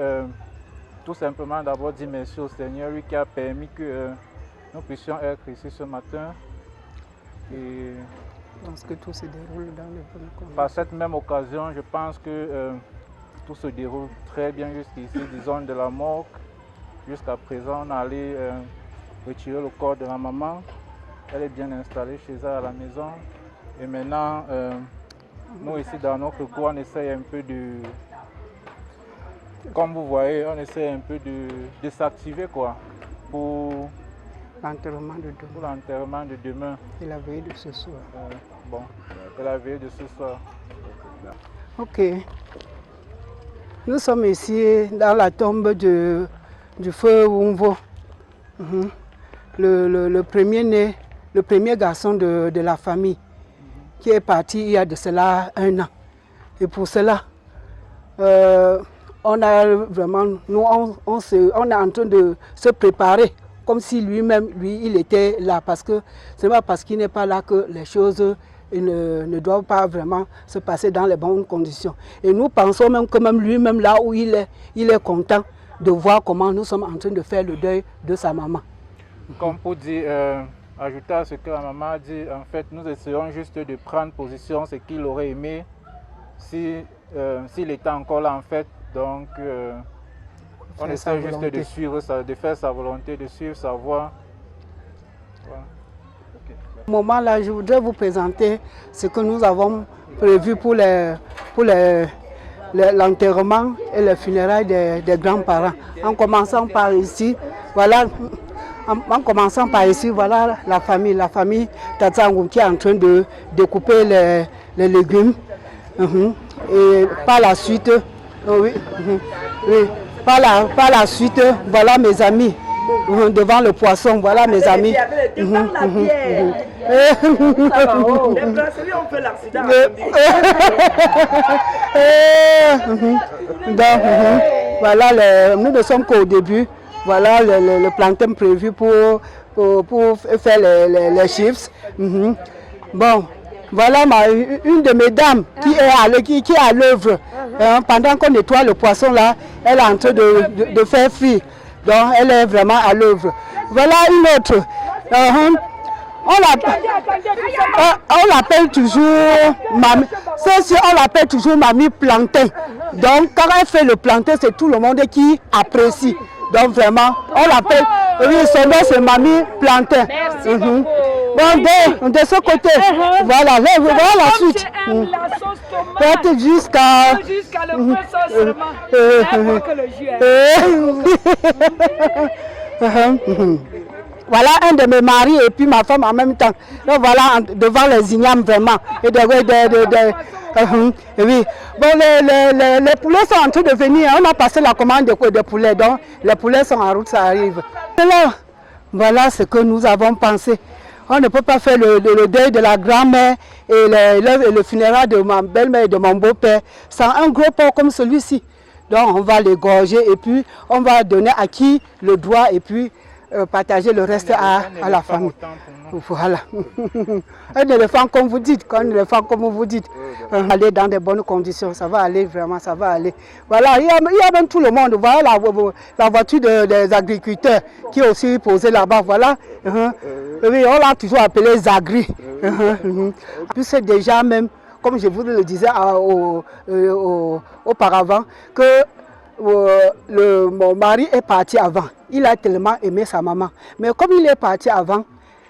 tout simplement d'abord dire merci au Seigneur, lui qui a permis que nous puissions être ici ce matin. Et parce que tout se déroule dans les bonnes conditions. Par cette même occasion, je pense que tout se déroule très bien jusqu'ici, disons de la morgue. Jusqu'à présent, on est allé retirer le corps de la maman. Elle est bien installée chez elle à la maison. Et maintenant, nous ici dans notre cour, on essaie un peu de... Comme vous voyez, on essaie un peu de s'activer quoi, pour l'enterrement de demain. Pour l'enterrement de demain. Et la veille de ce soir. Bon, et la veille de ce soir. Ok. Nous sommes ici dans la tombe du feu Humvo. Le premier-né, le premier garçon de la famille, qui est parti il y a de cela 1 an. Et pour cela, on a vraiment, nous, on est en train de se préparer comme si lui-même, il était là. Parce que ce n'est pas parce qu'il n'est pas là que les choses ne doivent pas vraiment se passer dans les bonnes conditions. Et nous pensons même que même lui-même, là où il est content de voir comment nous sommes en train de faire le deuil de sa maman. Comme pour dire, ajouter à ce que la maman a dit, en fait, nous essayons juste de prendre position, ce qu'il aurait aimé s'il était encore là, en fait. Donc, on essaie juste de suivre, de faire sa volonté, de suivre sa voie. Voilà. Au moment là, je voudrais vous présenter ce que nous avons prévu pour l'enterrement et les funérailles des grands-parents. En commençant par ici, voilà. En commençant par ici, voilà la famille Tatsangou qui est en train de découper les légumes. Et par la suite, par la suite, voilà mes amis devant le poisson, voilà mes amis. Voilà, nous ne sommes qu'au début. Voilà le plantain prévu pour faire les chips. Bon, voilà une de mes dames qui est à l'œuvre. Pendant qu'on nettoie le poisson là, elle est en train de faire frire. Donc elle est vraiment à l'œuvre. Voilà une autre. On l'appelle toujours mamie. On l'appelle toujours mamie plantain. Donc quand elle fait le plantain, c'est tout le monde qui apprécie. Donc vraiment, on l'appelle, oui, son nom c'est mamie plantain. Bon, de ce côté, voilà la suite. Peut-être jusqu'à le voilà un de mes maris et puis ma femme en même temps. Donc voilà, devant les ignames vraiment. Et oui. Bon, les poulets sont en train de venir. On a passé la commande de poulets, donc les poulets sont en route, ça arrive. Et là, voilà ce que nous avons pensé. On ne peut pas faire le deuil de la grand-mère et le funérail de ma belle-mère et de mon beau-père sans un gros porc comme celui-ci. Donc on va l'égorger et puis on va donner à qui le droit et puis partager le reste à la famille. Voilà. Un éléphant comme vous dites, aller dans de bonnes conditions, ça va aller vraiment, ça va aller. Voilà, il y a même tout le monde. Voilà la voiture des agriculteurs qui est aussi posée là-bas. Voilà. Oui, on l'a toujours appelé Zagri. Puis c'est déjà même, comme je vous le disais auparavant, que mon mari est parti avant. Il a tellement aimé sa maman. Mais comme il est parti avant,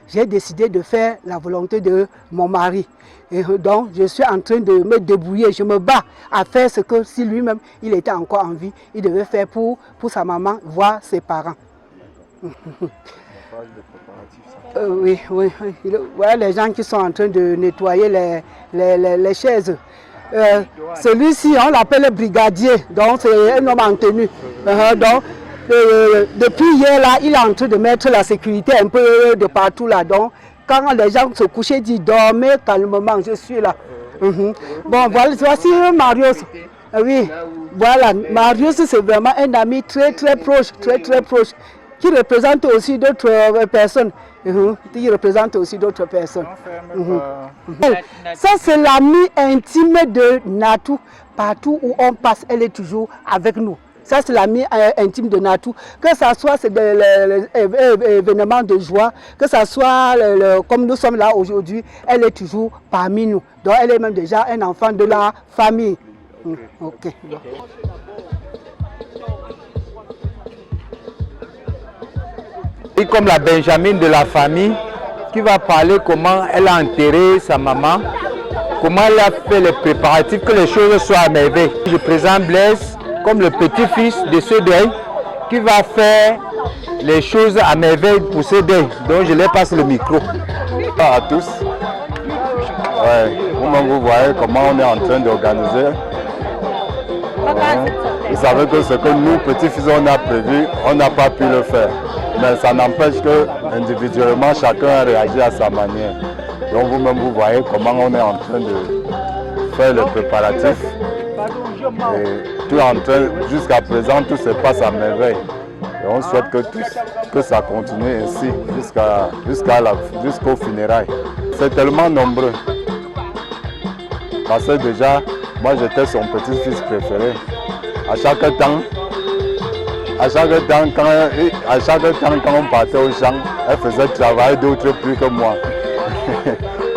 j'ai décidé de faire la volonté de mon mari. Et donc, je suis en train de me débrouiller. Je me bats à faire ce que si lui-même, il était encore en vie, il devait faire pour sa maman, voir ses parents. Oui. Voilà les gens qui sont en train de nettoyer les chaises. Celui-ci, on l'appelle brigadier, donc c'est un homme en tenue. Donc, depuis hier, là, il est en train de mettre la sécurité un peu de partout là. Donc, quand les gens se couchaient, ils disent dormez calmement, je suis là. Bon, voilà, voici Marius. Oui, voilà, Marius, c'est vraiment un ami très proche, très proche, qui représente aussi d'autres personnes. Ça, c'est l'ami intime de Natou. Partout où on passe, elle est toujours avec nous. Ça, c'est l'ami intime de Natou. Que ce soit des événements de joie, que ce soit comme nous sommes là aujourd'hui, elle est toujours parmi nous. Donc, elle est même déjà un enfant de la famille. Ok. Et comme la Benjamin de la famille, qui va parler comment elle a enterré sa maman, comment elle a fait les préparatifs, que les choses soient à merveille. Je présente Blaise comme le petit-fils de ce deuil, qui va faire les choses à merveille pour ce deuil. Donc je leur passe le micro. Bonjour à tous. Ouais, vous voyez comment on est en train d'organiser. Vous savez que ce que nous, petits-fils, on a prévu, on n'a pas pu le faire. Mais ça n'empêche que individuellement, chacun a réagi à sa manière. Donc vous-même, vous voyez comment on est en train de faire le préparatif. Et tout en train, jusqu'à présent, tout se passe à merveille. Et on souhaite que ça continue ainsi jusqu'au funérail. C'est tellement nombreux. Parce que déjà, moi j'étais son petit-fils préféré. À chaque temps, quand on partait au champ, elle faisait travailler d'autres plus que moi.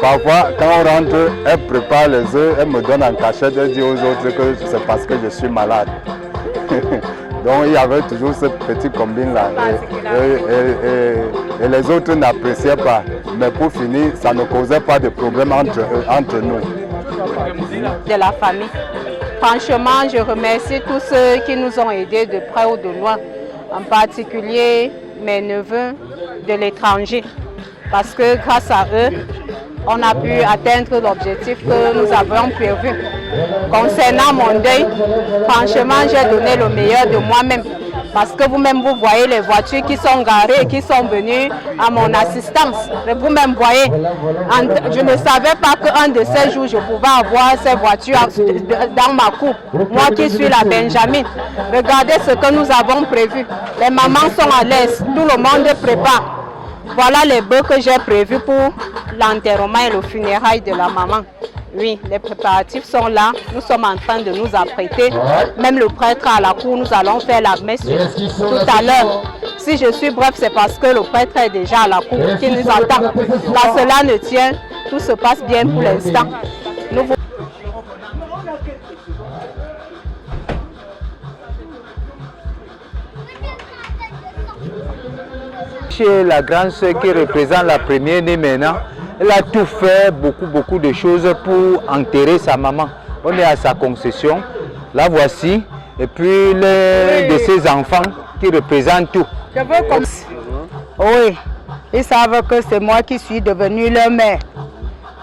Parfois, quand on rentre, elle prépare les œufs, elle me donne en cachette, elle dit aux autres que c'est parce que je suis malade. Donc il y avait toujours ce petit combine-là. Et les autres n'appréciaient pas. Mais pour finir, ça ne causait pas de problème entre nous. De la famille. Franchement, je remercie tous ceux qui nous ont aidés de près ou de loin, en particulier mes neveux de l'étranger, parce que grâce à eux, on a pu atteindre l'objectif que nous avions prévu. Concernant mon deuil, franchement, j'ai donné le meilleur de moi-même. Parce que vous-même, vous voyez les voitures qui sont garées et qui sont venues à mon assistance. Vous-même voyez, je ne savais pas qu'un de ces jours, je pouvais avoir ces voitures dans ma cour. Moi qui suis la Benjamin. Regardez ce que nous avons prévu. Les mamans sont à l'aise, tout le monde prépare. Voilà les bœufs que j'ai prévus pour l'enterrement et le funérail de la maman. Oui, les préparatifs sont là. Nous sommes en train de nous apprêter. Même le prêtre à la cour, nous allons faire la messe tout à l'heure. Si je suis bref, c'est parce que le prêtre est déjà à la cour qui nous attend. Là, cela ne tient. Tout se passe bien pour l'instant. Chez la grande sœur qui représente la première née maintenant, elle a tout fait, beaucoup de choses pour enterrer sa maman. On est à sa concession, la voici, et puis l'un de ses enfants qui représente tout. Je veux comme... Oui, Ils savent que c'est moi qui suis devenue leur mère.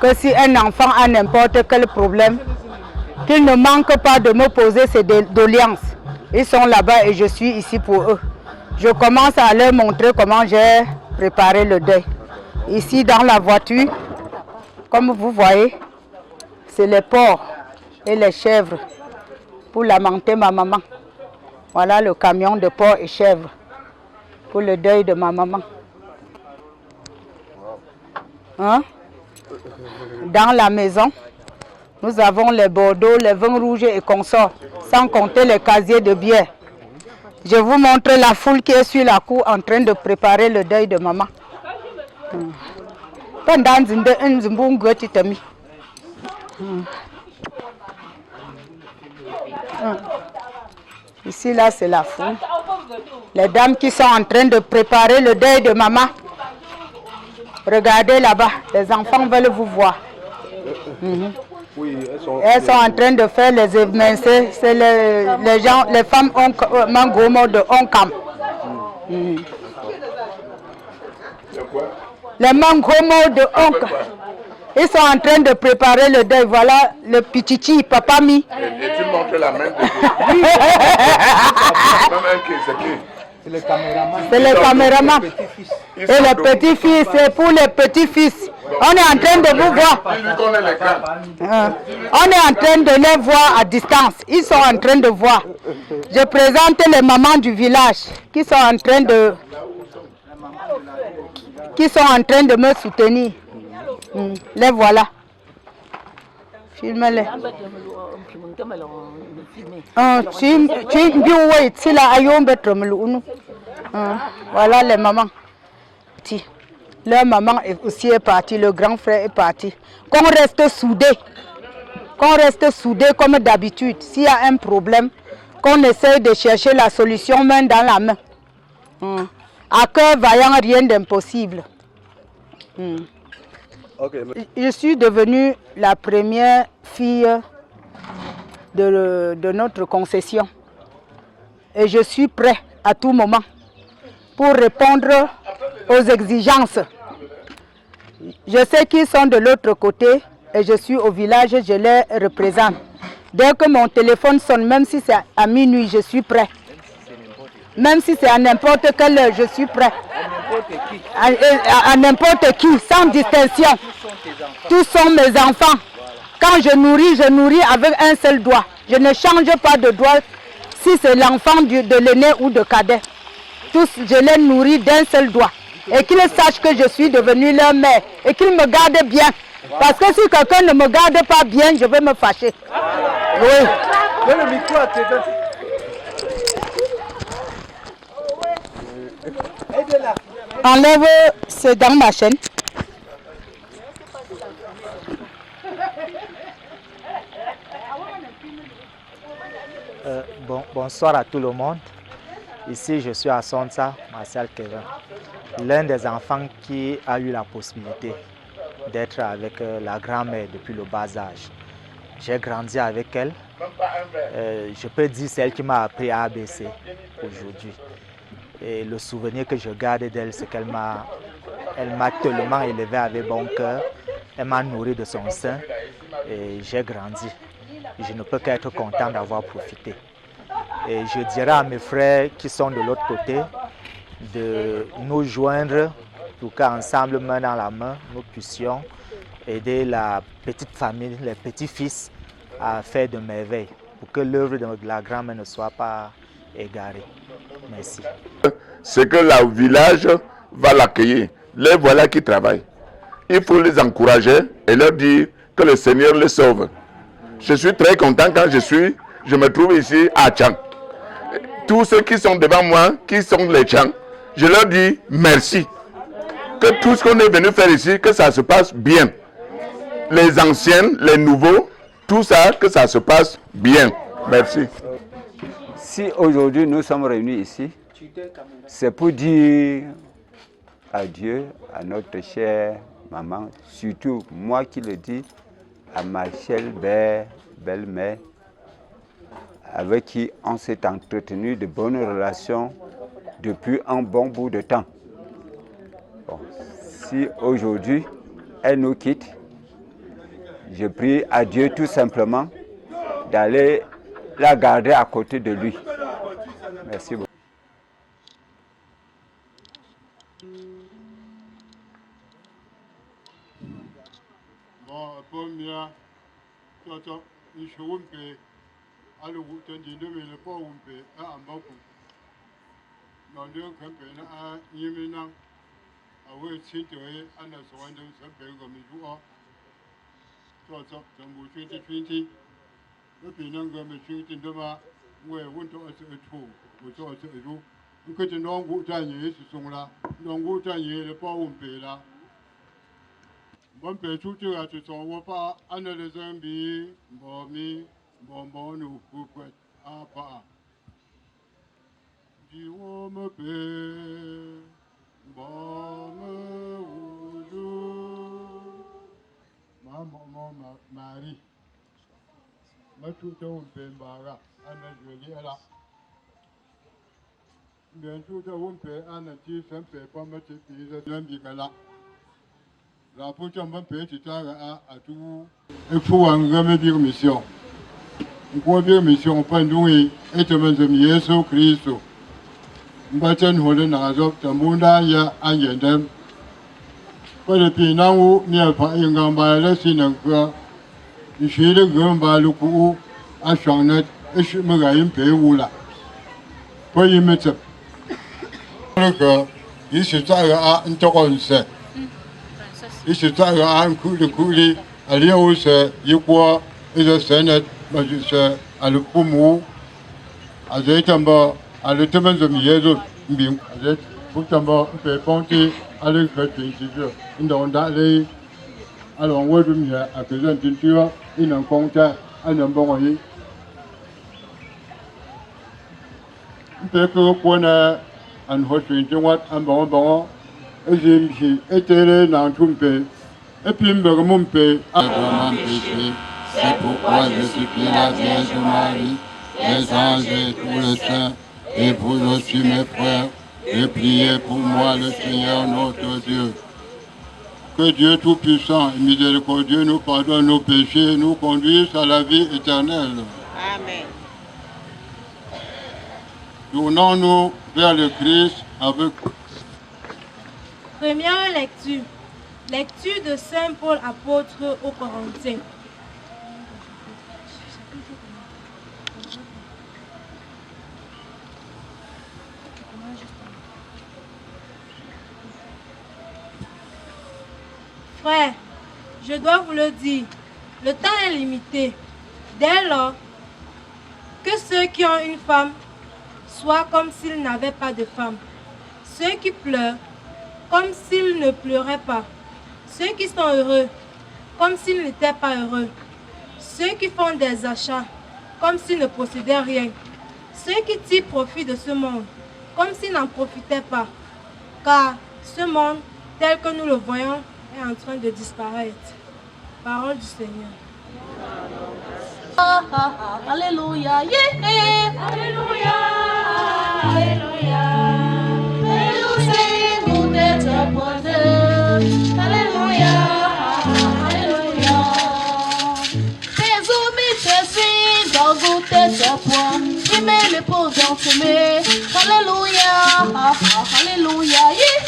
Que si un enfant a n'importe quel problème, qu'ils ne manquent pas de me poser ces doléances. Ils sont là-bas et je suis ici pour eux. Je commence à leur montrer comment j'ai préparé le deuil. Ici dans la voiture, comme vous voyez, c'est les porcs et les chèvres pour lamenter ma maman. Voilà le camion de porcs et chèvres pour le deuil de ma maman. Hein? Dans la maison, nous avons les Bordeaux, les vins rouges et consorts, sans compter les casiers de bière. Je vous montre la foule qui est sur la cour en train de préparer le deuil de maman. Ici, là, c'est la foule. Les dames qui sont en train de préparer le deuil de maman. Regardez là-bas, les enfants veulent vous voir. Oui, elles sont en train de faire les émincés. C'est les gens, les femmes ont mangomo de Onkam. Les mangomo de Onkam. Ils sont en train de préparer le deuil. Voilà le pititi, papa mi. Et tu montres la main de C'est le caméraman. C'est le caméraman. Et le petit-fils, c'est pour les petits-fils. On est en train de vous voir. On est en train de les voir à distance. Ils sont en train de voir. Je présente les mamans du village qui sont en train de me soutenir. Les voilà. Filmez-les. Voilà les mamans. Leur maman aussi est partie, le grand frère est parti. Qu'on reste soudés comme d'habitude. S'il y a un problème, qu'on essaye de chercher la solution main dans la main. À cœur vaillant, rien d'impossible. Je suis devenue la première fille de notre concession. Et je suis prêt à tout moment pour répondre aux exigences. Je sais qu'ils sont de l'autre côté et je suis au village, je les représente. Dès que mon téléphone sonne, même si c'est à minuit, je suis prêt. Même si c'est à n'importe quelle heure, je suis prêt. À n'importe qui, sans distinction. Tous sont mes enfants. Quand je nourris avec un seul doigt. Je ne change pas de doigt si c'est l'enfant de l'aîné ou de cadet. Tous, je les nourris d'un seul doigt. Et qu'ils sachent que je suis devenue leur mère. Et qu'ils me gardent bien. Parce que si quelqu'un ne me garde pas bien, je vais me fâcher. Oui. Le micro à Enlève, c'est dans ma chaîne. Bonsoir à tout le monde. Ici, je suis à Sonsa, Marcel Kevin, l'un des enfants qui a eu la possibilité d'être avec la grand-mère depuis le bas âge. J'ai grandi avec elle. Je peux dire c'est elle qui m'a appris ABC aujourd'hui. Et le souvenir que je garde d'elle, c'est qu'elle m'a tellement élevé avec bon cœur. Elle m'a nourri de son sein et j'ai grandi. Je ne peux qu'être content d'avoir profité. Et je dirais à mes frères qui sont de l'autre côté de nous joindre, en tout cas ensemble, main dans la main, nous puissions aider la petite famille, les petits-fils à faire de merveilles pour que l'œuvre de la grand-mère ne soit pas égarée. Merci. C'est que le village va l'accueillir. Les voilà qui travaillent. Il faut les encourager et leur dire que le Seigneur les sauve. Je suis très content quand je me trouve ici à Tchang. Tous ceux qui sont devant moi, qui sont les Tchang, je leur dis merci. Que tout ce qu'on est venu faire ici, que ça se passe bien. Les anciens, les nouveaux, tout ça, que ça se passe bien. Merci. Si aujourd'hui nous sommes réunis ici, c'est pour dire adieu à notre chère maman, surtout moi qui le dis, à ma chère belle-mère, avec qui on s'est entretenu de bonnes relations depuis un bon bout de temps. Bon, si aujourd'hui elle nous quitte, je prie à Dieu tout simplement d'aller la garder à côté de lui. Merci beaucoup. Bon pe tutu a tu son wopa ana le zambi bomi bombo nu pupet apa di wo me pe bomme udu ma mari ma tutu un pe mbara ana joli ala bien tutu un pe ana ti sempe pa ma ti pi zambi kala la poche en petit à tout. Il faut en remettre mission. On peut dire mission pas nous et te mettre Jésus Christ. Mbaten holen azop tamunda ya ayendem. Pas de pinangu ni alpa ingamba la sinanka. Ni shire gamba luku a chanat et je me gagne péoula. Pas y mettre. Il se taille à un toronse. Il se taille à un coup de coulis, à l'Ios, Yukwa, et le Sénat, Majus, à le Poumou, à Zétamba, à l'étement de Miézo, Bim, à Zét, Poutamba, Péponti, à l'éclatin, dans d'aller, à l'envoi de Mia, à présent, tu as une contact, à un bon oeil. Péco, Pona, and Hosting, what, and bon. J'ai été dans tout le pays. Et puis, mon pays a vraiment péché. C'est pourquoi je supplie la Vierge Marie, les anges et tous les saints, et vous aussi mes frères, et priez pour moi le Seigneur notre Dieu. Que Dieu Tout-Puissant et Miséricordieux nous pardonne nos péchés et nous conduise à la vie éternelle. Amen. Tournons-nous vers le Christ avec... Première lecture. Lecture de Saint Paul apôtre aux Corinthiens. Frères, je dois vous le dire, le temps est limité. Dès lors, que ceux qui ont une femme soient comme s'ils n'avaient pas de femme. Ceux qui pleurent, comme s'ils ne pleuraient pas. Ceux qui sont heureux, comme s'ils n'étaient pas heureux. Ceux qui font des achats, comme s'ils ne possédaient rien. Ceux qui tirent profit de ce monde, comme s'ils n'en profitaient pas. Car ce monde, tel que nous le voyons, est en train de disparaître. Parole du Seigneur. Alléluia, yeah. Alléluia, Alléluia. Alléluia, Alléluia. Tes omis te suivent dans goûter tes points. Il met les peaux dans tes mains. Alléluia, Alléluia, yeah.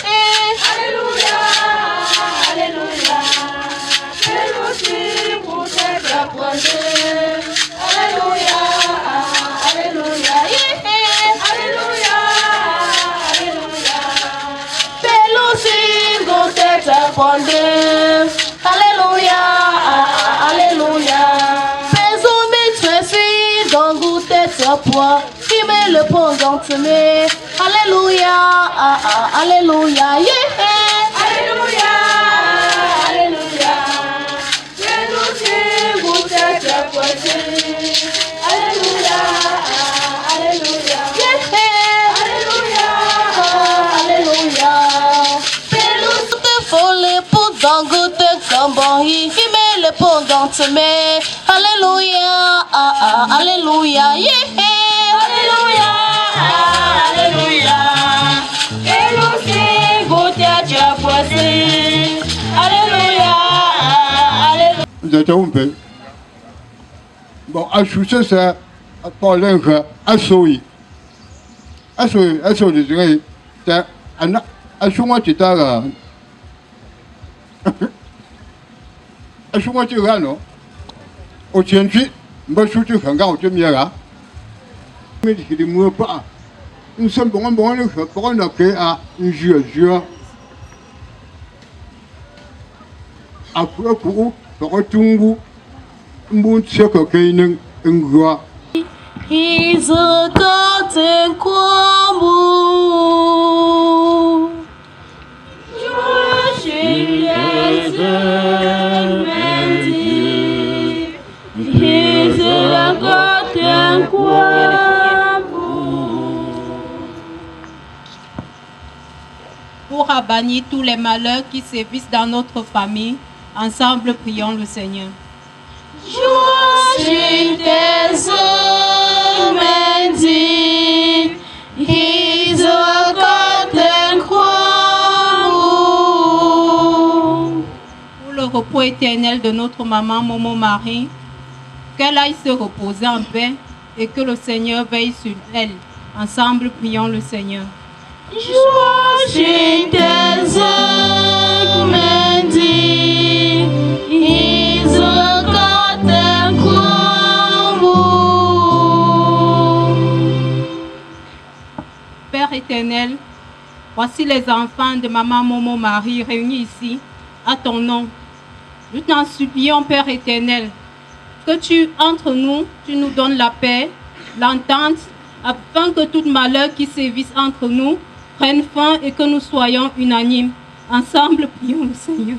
Alléluia, Alléluia. Tes aussi pour t'approcher. Alléluia, Alléluia, yeah. Alléluia, Alléluia. Pelusi gote t'apprendre. Alléluia, Alléluia. Pesumi tu dans goûter ta poids. Qui met le pont dans tes mains. Alléluia, Alléluia, yeah. Alléluia, Alléluia. Pelusi gote t'apprendre. Alléluia, Alléluia, yeah. Alléluia, Alléluia. Pelus te folle pour dans goûter comme bon il met le pont dans tes mains. Alléluia, Alléluia, yeah. Alléluia, Alléluia. Pelus goûter ta poids. te umpe. Bon, à choucher ça, à parler que à soui. À soui, je dirais, à chouma tu t'as là. À chouma tu là, non? Au tien-tu, m'a choutu quand on te m'a là. Mais je ne dis pas. Nous sommes bon, on a fait à un jeu. Après, pour retourner, mon chef a fait une voix. He's a God in Kwambu. He's a God in Kwambu. Pour abannir tous les malheurs qui sévissent dans notre famille, ensemble prions le Seigneur. He's a God in Kwambu. Pour le repos éternel de notre maman Momo Marie, qu'elle aille se reposer en paix et que le Seigneur veille sur elle. Ensemble prions le Seigneur. Père éternel, voici les enfants de maman Momo Marie réunis ici à ton nom. Nous t'en supplions, Père éternel, que tu, entre nous, tu nous donnes la paix, l'entente, afin que tout malheur qui sévisse entre nous prenne fin et que nous soyons unanimes. Ensemble, prions le Seigneur.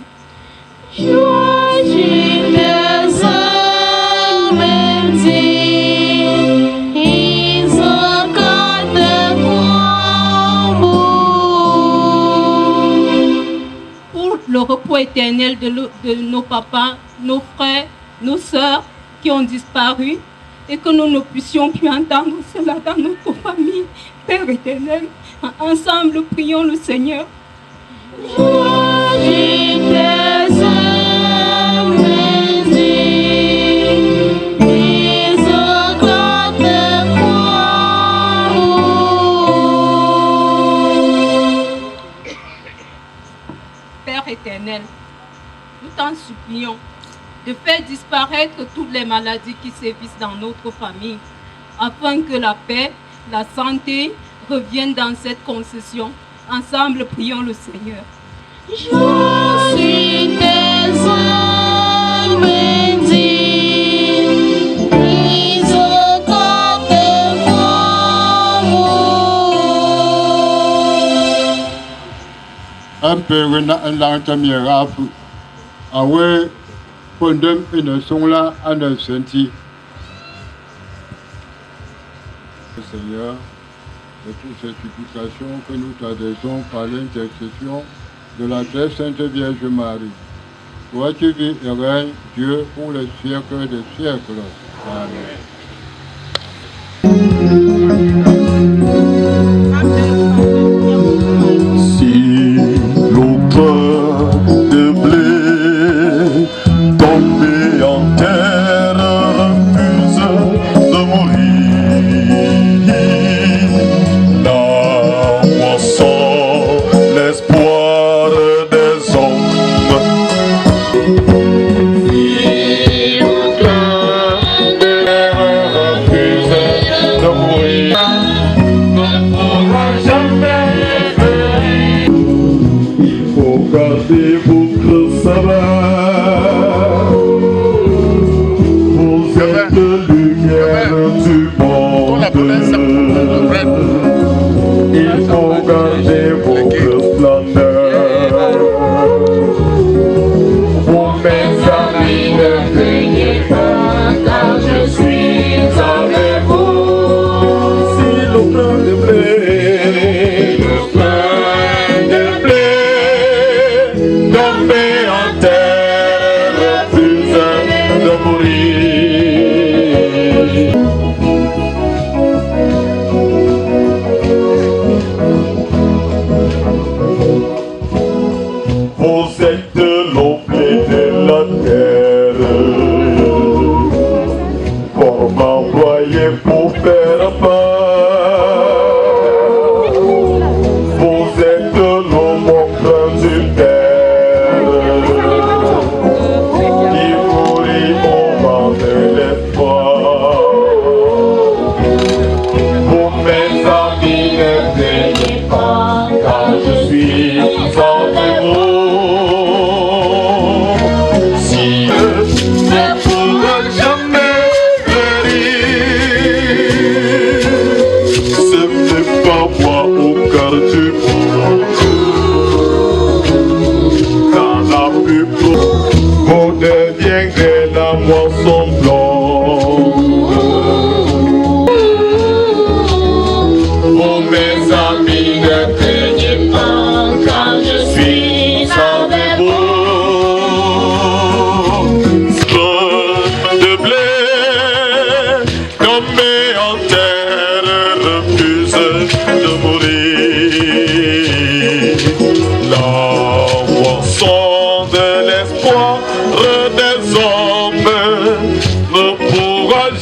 Pour le repos éternel de nos papas, nos frères, nos sœurs qui ont disparu et que nous ne puissions plus entendre cela dans notre famille, Père éternel, ensemble prions le Seigneur. Père éternel, nous t'en supplions de faire disparaître toutes les maladies qui sévissent dans notre famille, afin que la paix, la santé reviennent dans cette concession. Ensemble, prions le Seigneur. Je suis un peu l'entamierafu. Awe condamne une son là à un senti. Seigneur, de toutes ces supplications que nous t'adressons par l'intercession de la très sainte Vierge Marie. Toi tu vis et règnes, Dieu, pour les siècles des siècles. Amen. Si l'auteur de blé tombé en terre refuse de mourir, la moisson, l'espoir des hommes. Si l'auteur de blé refuse de mourir,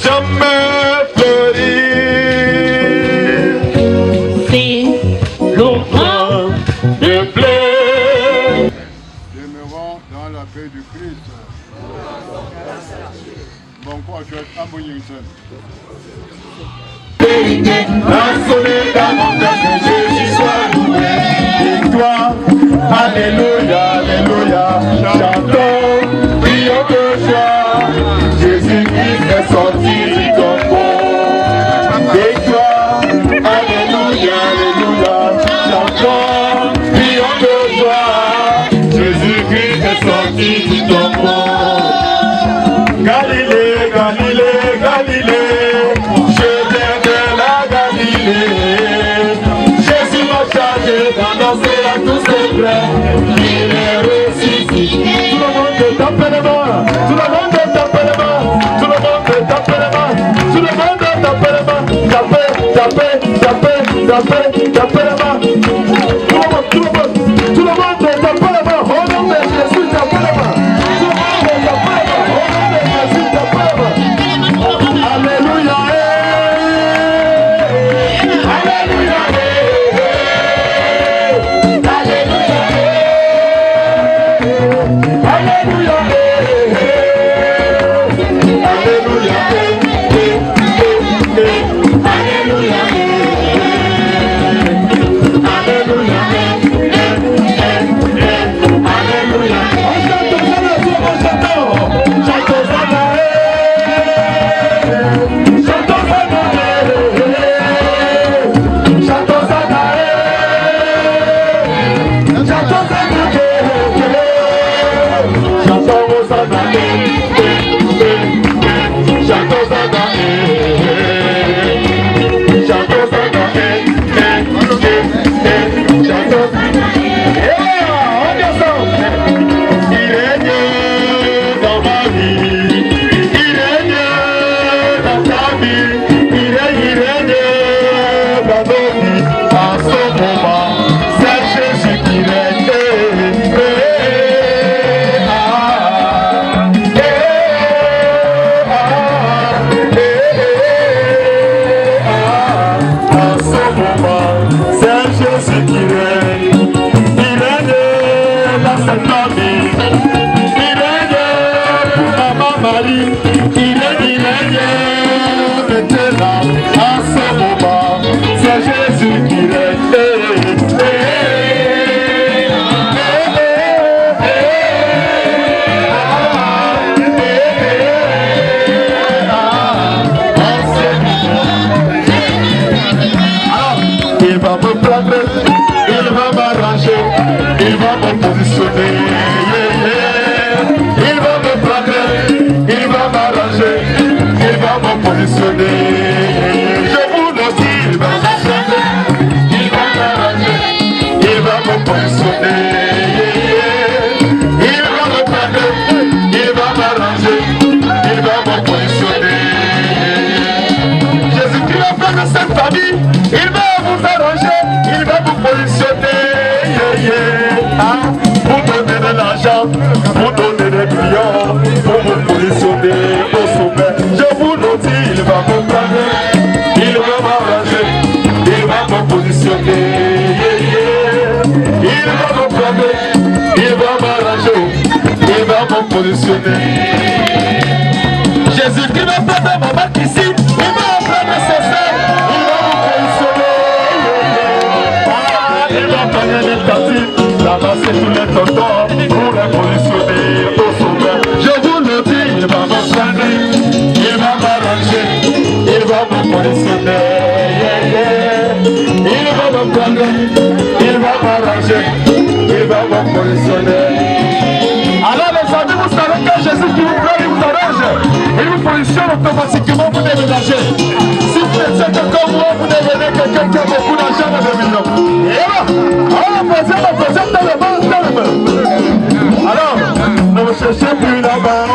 jamais fleurir. Si l'on prend de plaie. Demeurons dans la paix du Christ. Bon courage à Moyington. Jésus soit loué. Victoire, alléluia, alléluia. Chantons, prions de joie. Jésus-Christ est sorti du tombeau. Victoire, alléluia, alléluia. Chantons, prions de joie. Jésus-Christ est sorti du tombeau. Galilée, Galilée, Galilée. Je viens de la Galilée. Jésus m'a chargé d'annoncer à tous ses frères qu'il est ressuscité. Tout le monde tape les mains. Tout le monde tape les mains. Tout le monde tape les mains. Tout le monde tape les mains. Tapez, tapez, tapez, tapez, tapez les mains. Tout le monde tape les mains. Au nom de Jésus, tapez les mains. Tout le monde tape les mains. Au nom de Jésus, tapez les mains. Alléluia. Alléluia. Vous donner des millions pour vous positionner au sommet. Je vous le dis, il va me prendre, il va m'arranger, il va me positionner. Il va me prendre, il va m'arranger, il va me positionner. Jésus qui va prendre ma marque ici, il va prendre ses ailes, il va me positionner. Il va prendre les tatives, ramasser tous les tontons pour les positionner au sommet. Je vous le dis, il va me prendre, il va m'arranger, il va me positionner. Il va me prendre, il va m'arranger, il va me positionner. Alors les amis, vous savez que Jésus qui vous prend, il vous arrange, il vous positionne automatiquement, vous déménagez. Si vous êtes comme moi, vous devenez quelqu'un qui a beaucoup d'argent dans des millions. Et là, alors posez tellement. Alors, ne me cherchez plus là-bas,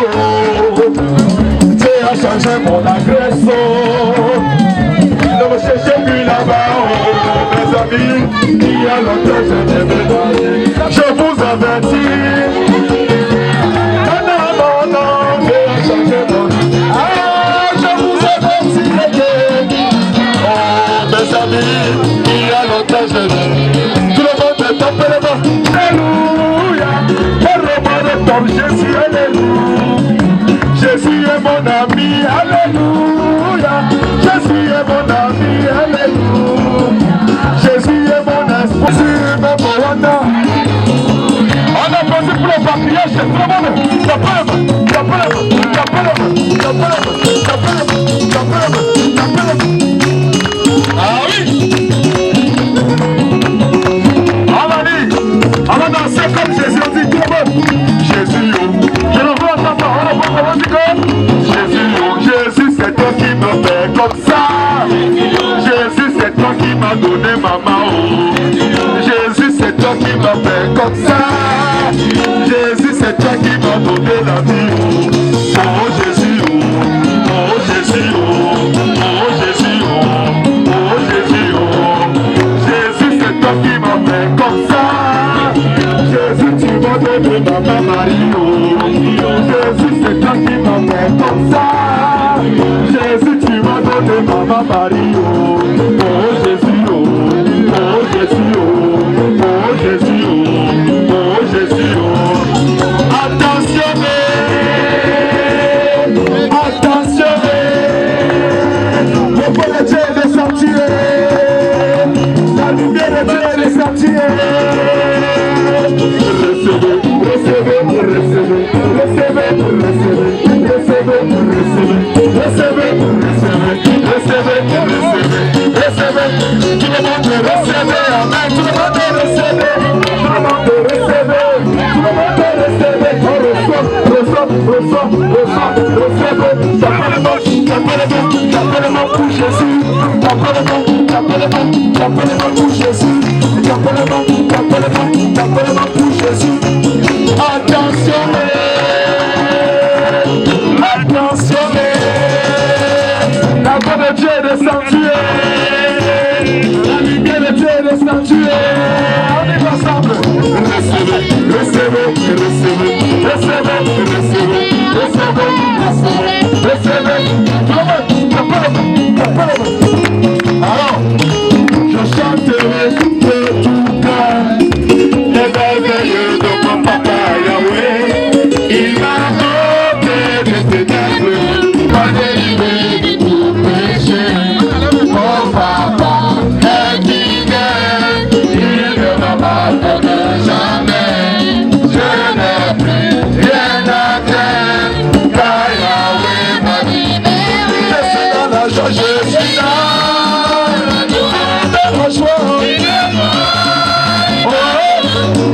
Dieu a changé mon agression. Ne me cherchez plus là-bas, mes amis, il y a longtemps je n'ai pas donné. Je vous avertis, non, Dieu a changé mon agression. Je vous comme Jésus, alléluia. Jésus est mon ami, alléluia. Jésus est mon ami, alléluia. Jésus est mon espoir. Jésus est mon Rwanda. On a posé pour le papier, c'est trop bon. Ah oui. On va danser comme Jésus, on dit tout le monde. Jésus, je le vois entendre, on le voit, on dit que Jésus, c'est toi qui me fais comme ça. Jésus, c'est toi qui m'as donné maman. Jésus, c'est toi qui m'as fait comme ça. Jésus, c'est toi qui m'as donné la vie. Oh Jésus, oh Jésus, oh Jésus, oh Jésus, oh Jésus, c'est toi qui m'as fait comme ça. Jésus, tu m'as donné maman Marie. Jésus, c'est toi qui m'as fait comme ça. Jésus, tu m'as donné maman Marie. Oh Jésus, oh Jésus, oh Jésus, oh Jésus, oh. Attention, attention, le feu de Dieu est descendu, la lumière de Dieu est descendue. Recevez, recevez, recevez, recevez, recevez, recevez, recevez, recevez, recevez, tout le monde recevez, amen, tout le monde recevez, tout le monde recevez, tout le monde recevez, on reçoit, reçoit, recevez, tapez le mot pour Jésus, tapez le mot pour Jésus, tapez le mot pour Jésus, attention, attention, la voix de Dieu est descendue, la lumière de Dieu est descendue, on est ensemble, recevez, recevez, recevez, recevez, recevez, recevez, recevez, tout le monde, tapez le mot. Alors, je chanterai de tout cœur les merveilleux de mon papa Yahweh. Il m'a ôté des ténèbres, m'a délivré de tout péché. Mon papa est fidèle, il ne m'a pas donné jamais. Je n'ai plus rien à craindre, car Yahweh m'a libéré. Je suis dans la joie, je suis dans la joie.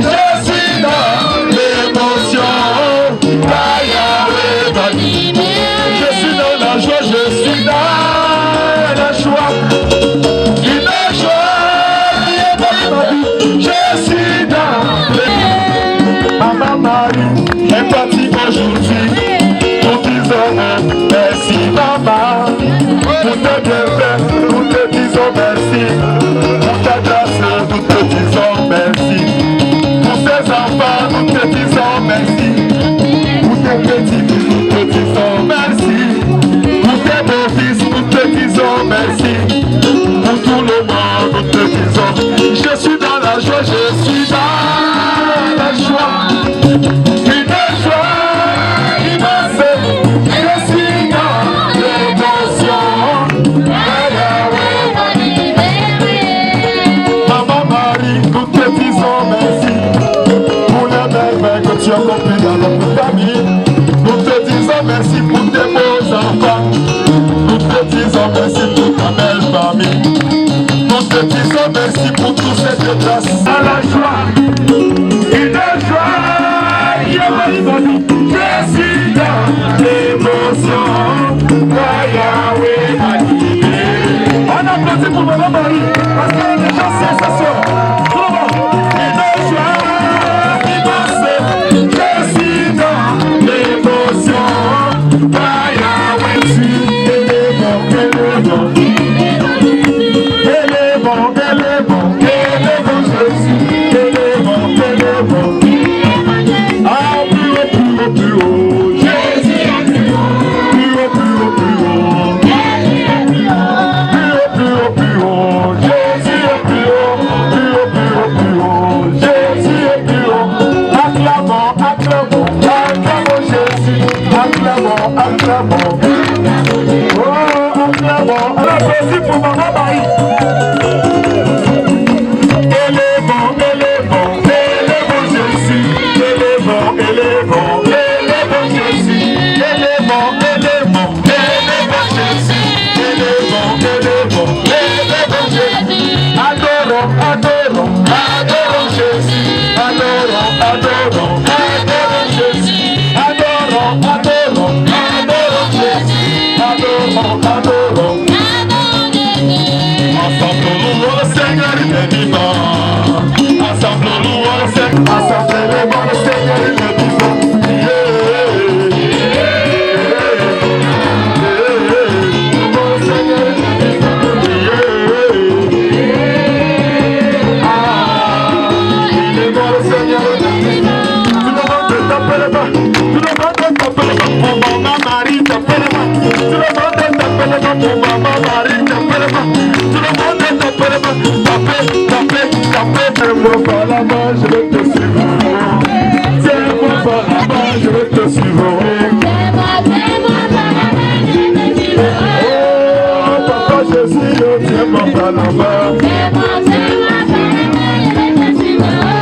Je suis dans l'émotion, car Yahweh m'a libéré. Je suis dans la joie, je suis dans la joie. Une joie qui est dans ma vie. Je suis dans Maman Marie est partie aujourd'hui. Nous disons merci maman pour tes bienfaits, nous te disons merci pour ta grâce, nous te disons merci pour tes enfants, nous te disons merci pour tes petits fils, nous te disons merci pour tes beaux-fils, nous te disons merci pour tout le monde, nous te disons je suis dans la joie, je suis dans la joie. Une joie immense, je suis dans l'émotion. Maman Marie, nous te disons merci pour les merveilles que tu as accompli dans notre famille. Nous te disons merci pour tes beaux enfants. Nous te disons merci pour ta belle famille. Nous te disons merci pour tous ces grâces. À la joie, une joie. Je suis dans l'émotion, Yahweh m'a libéré. On applaudit pour Maman Marie, parce qu'elle est déjà sensation. Tout le monde, une joie immense. Je suis dans l'émotion, Yahweh, tu es bon, elle est bon. Elle est bon, elle est bon, elle est bon, Jésus. Elle est bon, elle est bon. Ah, plus haut, Jésus. applaudit pour Maman Marie. Élevons Jésus. Élevons Jésus. Élevons Jésus. Élevons Jésus. Adorons Jésus. Adorons Jésus. Adorons Jésus. Adorons. Ensemble louons le Seigneur, il est vivant. Ensemble louons le Seigneur. Ensemble élevons le Seigneur, il est vivant. Louons le Seigneur, il est vivant. Élevons le Seigneur, il est vivant. Tout le monde tape les mains. Tout le monde tape les mains. Pour Maman Marie, tape les mains. Tout le monde tape les mains. Pour Maman Marie, tape les mains. Tout le monde tape les mains. Tapez. Tiens-moi par la main, je vais te suivre. Tiens-moi par la main, je vais te suivre. Oh, Papa Jésus, tiens-moi par la main.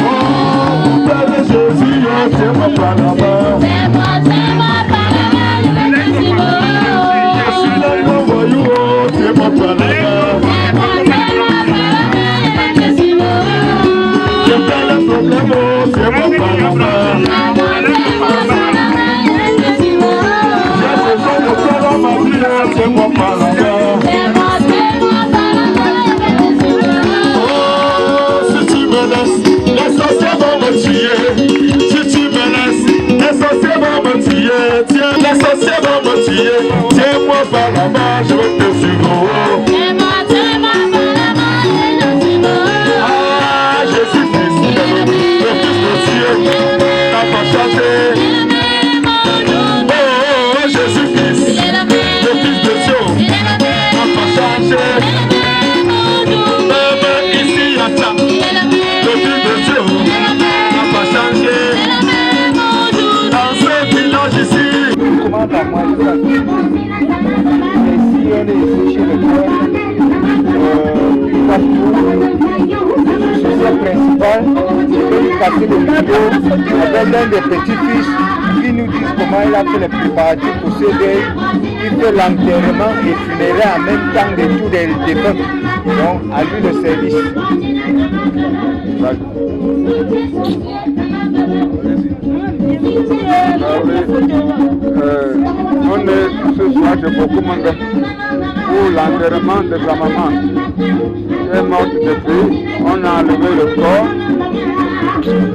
Oh, Père Jésus, tiens-moi par la main. Je suis dans mon voyou, tiens-moi par la main. Je fais le problème, tiens-moi par la main. J'ai besoin de toi dans ma vie, tiens-moi par la main. Oh, si tu me laisses, les sorciers vont me tuer. Si tu me laisses, les sorciers vont me tuer. Tiens, les sorciers vont me tuer. Tiens-moi par la main, je vais te suivre. Ah, Jésus-Christ, le Fils de Dieu, n'a pas changé. Oh, Jésus-Christ, le Fils de Dieu, n'a pas changé. Même ici à Tcha, le Fils de Dieu, n'a pas changé. Dans ce village ici. Comment par moi, je ici, on est ici chez le frère. Le sujet principal, c'est de passer le vidéo avec l'un des petits-fils qui nous disent comment il a fait les préparatifs pour ce deuil. Il fait l'enterrement et funérailles en même temps de tous les défunts. Donc, à lui le service. On est ce soir chez Bokumanga pour l'enterrement de sa maman. Elle est morte depuis, on a enlevé le corps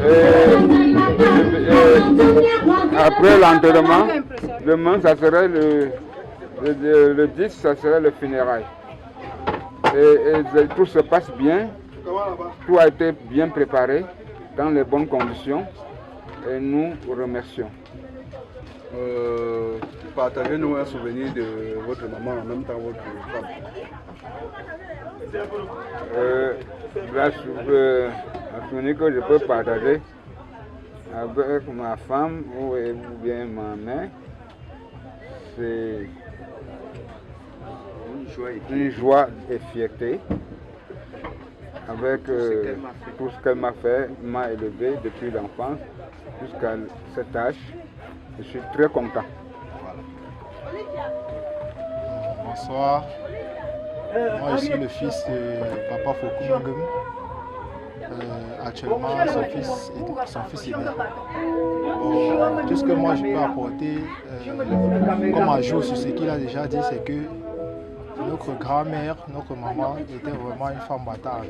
et après l'enterrement, demain ça serait le 10, ça serait le funérail. Et tout se passe bien, tout a été bien préparé dans les bonnes conditions et nous remercions. Partagez-nous un souvenir de votre maman en même temps votre femme. La souvenir que je peux partager avec ma femme ou bien ma mère, c'est une joie et fierté avec tout ce qu'elle m'a fait, m'a élevé depuis l'enfance jusqu'à cet âge. Je suis très content. Bonsoir. Moi, je suis le fils de Papa Fokumangum. Actuellement, son fils est né. Tout ce que moi je peux apporter comme ajout sur ce qu'il a déjà dit, c'est que notre grand-mère, notre maman, était vraiment une femme battante.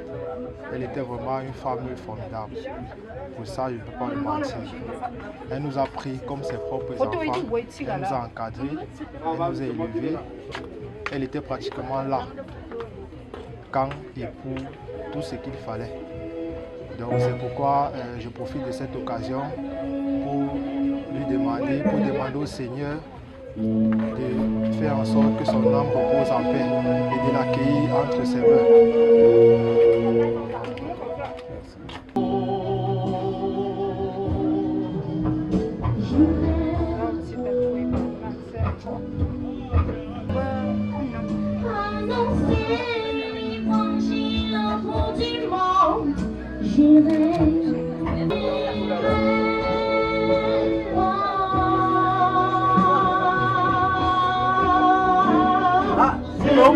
Elle était vraiment une femme formidable. Pour ça, je ne peux pas le mentir. Elle nous a pris comme ses propres enfants. Elle nous a encadrés, elle nous a élevés. Elle était pratiquement là, quand et pour tout ce qu'il fallait. Donc c'est pourquoi je profite de cette occasion pour demander au Seigneur de faire en sorte que son âme repose en paix et de l'accueillir entre ses mains. S'il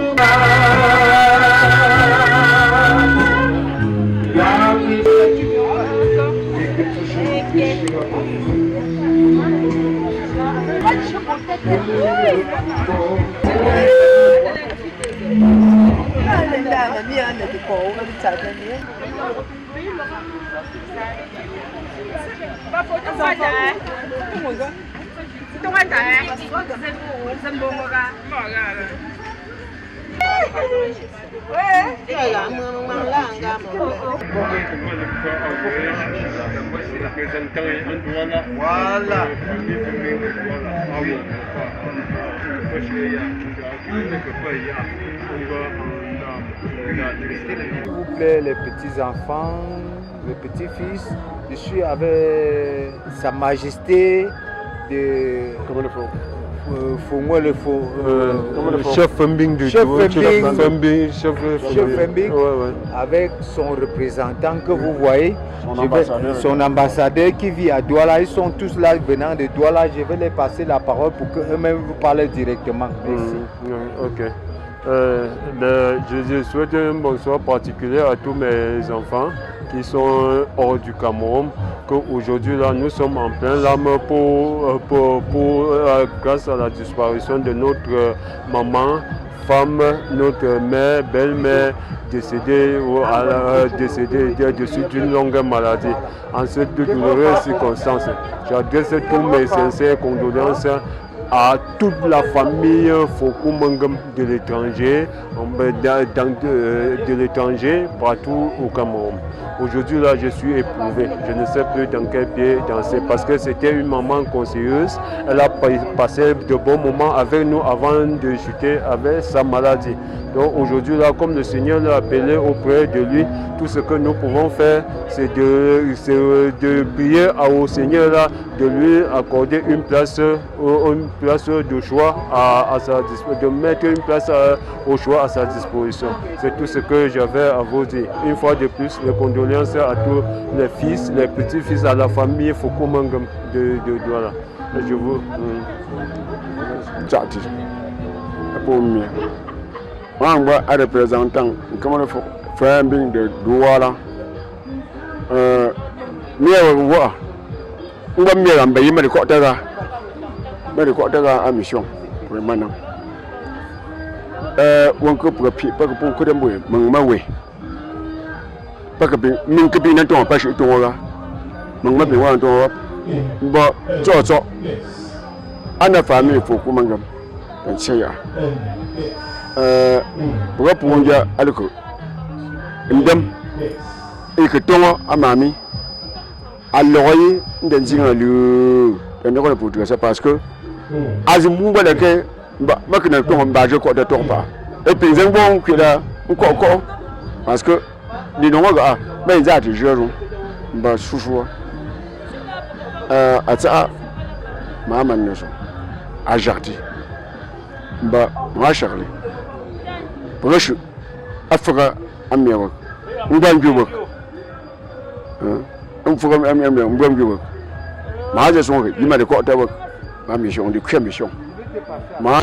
vous plaît, les petits-enfants, les petits-fils, je suis avec Sa Majesté de... Comment le faut chef Fembing du chef Fembing, avec son représentant que vous voyez, son ambassadeur qui vit à Douala. Ils sont tous là venant de Douala. Je vais les passer la parole pour qu'eux-mêmes vous parlent directement. Merci. Ok. Je souhaite un bonsoir particulier à tous mes enfants qui sont hors du Cameroun, qu'aujourd'hui là nous sommes en plein larmes grâce à la disparition de notre maman, femme, notre mère, belle-mère, décédée de suite d'une longue maladie. En cette douloureuse circonstance, j'adresse tous mes sincères condoléances à toute la famille Fokumangam de l'étranger, partout au Cameroun. Aujourd'hui là, je suis éprouvé. Je ne sais plus dans quel pied danser parce que c'était une maman conseilleuse. Elle a passé de bons moments avec nous avant de chuter avec sa maladie. Donc aujourd'hui là, comme le Seigneur l'a appelé auprès de lui, tout ce que nous pouvons faire, c'est de prier au Seigneur là, de lui accorder une place de choix à sa disposition, de mettre une place au choix à sa disposition. C'est tout ce que j'avais à vous dire. Une fois de plus, les condoléances à tous les fils, les petits-fils, à la famille Fokumangam de Douala. Je vous... Tchati. Pour moi, moi, un représentant, comment le frère de Douala, mais quoi à mission pour maintenant on peut pour que de moi oui pas que min que bien ton pas chez toi là mon bien wa ton ba cho ana famille faut que mangam dan cheya pour ya aliko ndem et que ton amami aloyi ndenzinga lu dan ko pour ça parce que azimumba da ke makina to ba je ko da to ba et puis zan bon que là encore parce que les non ga ben za ti jeru ba chouchou ata maman ne so a jardi ba ma charli proche afra amiwa ndan jubo fuga mbam jubo ma je so yi ma de ko ta ba ma mission de crème mission ma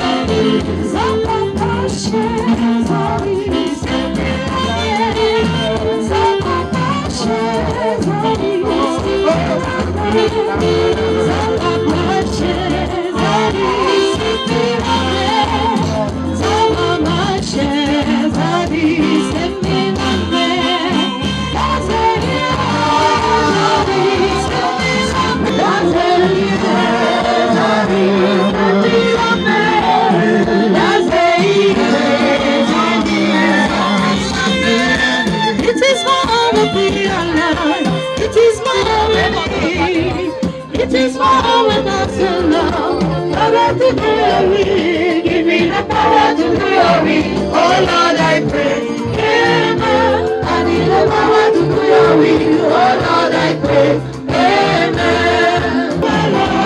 It is more with us to love, power to glory, give me the power to glory. Oh Lord, I pray, amen. I need the power to glory. Oh Lord, I pray, amen. Oh Lord,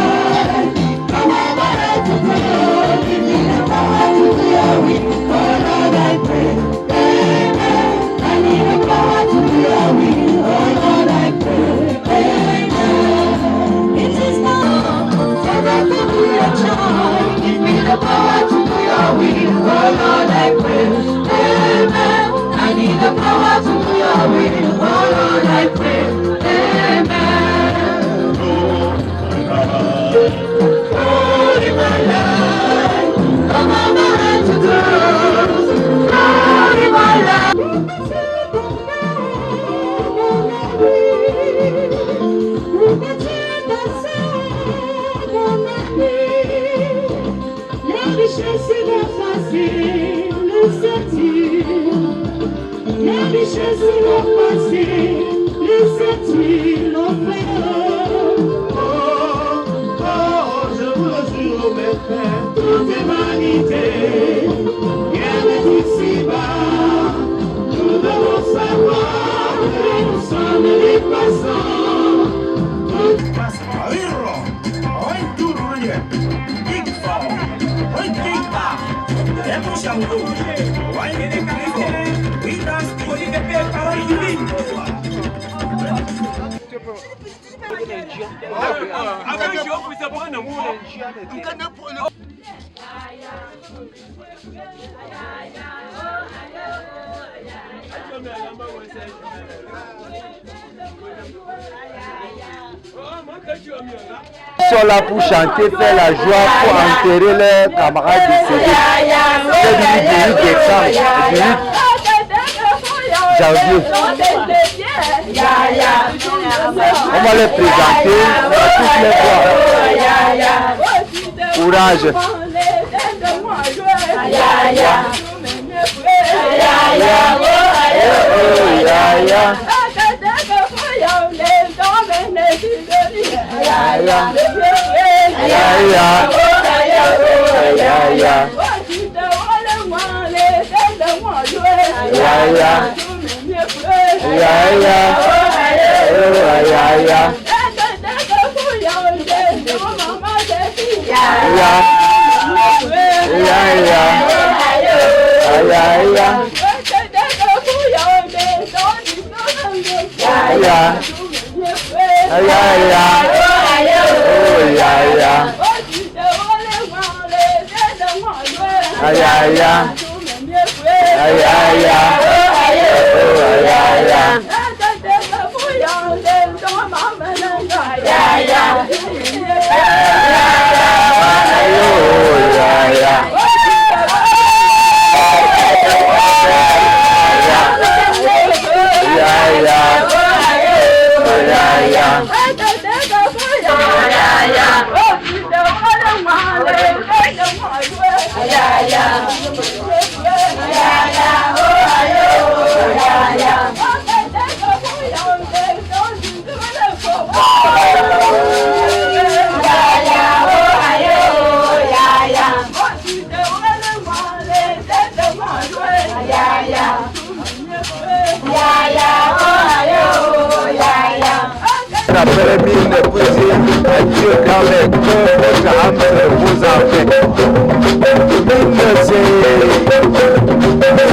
power to glory, give me the power to glory. Oh Lord, I pray, amen. I need the power to glory. Oh Lord, I pray, amen. Give me the power to do your will, oh Lord, I Jésus l'ont passé, les 7000 l'ont fait. Je vous le jure, mes frères, toute humanité, rien n'est ici-bas. Nous devons savoir que nous sommes les passants. Ils sont là pour chanter, faire la joie, pour enterrer leurs camarades décédés. C'est du 8 décembre, du 8 janvier. On va les présenter, on va tous les voir. Courage.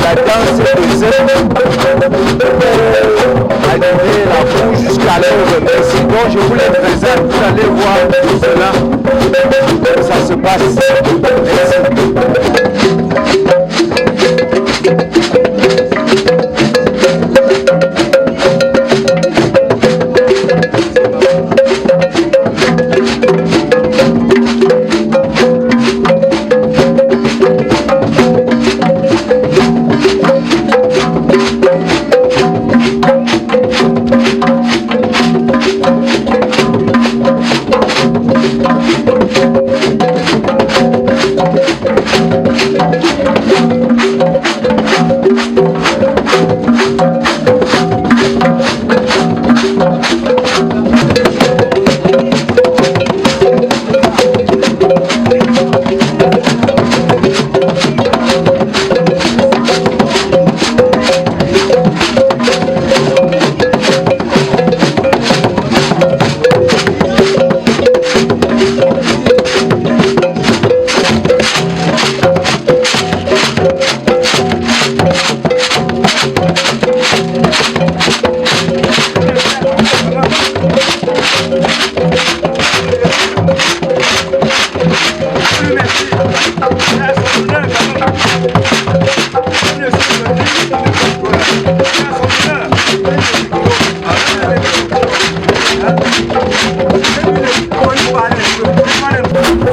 La danse de animer la foule jusqu'à l'heure de merci. Donc je vous les présente, vous allez voir tout cela, ça se passe.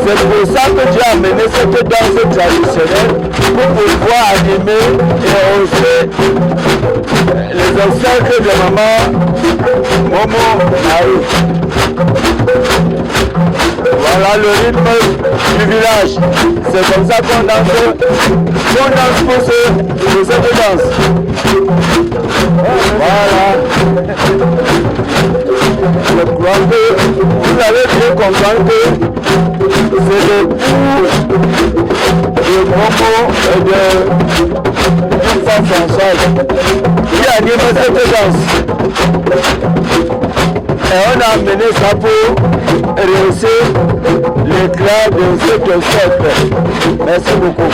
C'est pour ça que Dieu a amené cette danse traditionnelle pour pouvoir animer et oser les obstacles de maman Momo Marie. Voilà le rythme du village. C'est comme ça qu'on danse pour cette danse. Voilà. Je crois que vous allez bien comprendre que c'est le coup de Momo et de femme Françoise qui a animé cette danse. Et on a amené ça pour rehausser l'éclat de cette fête. Merci beaucoup.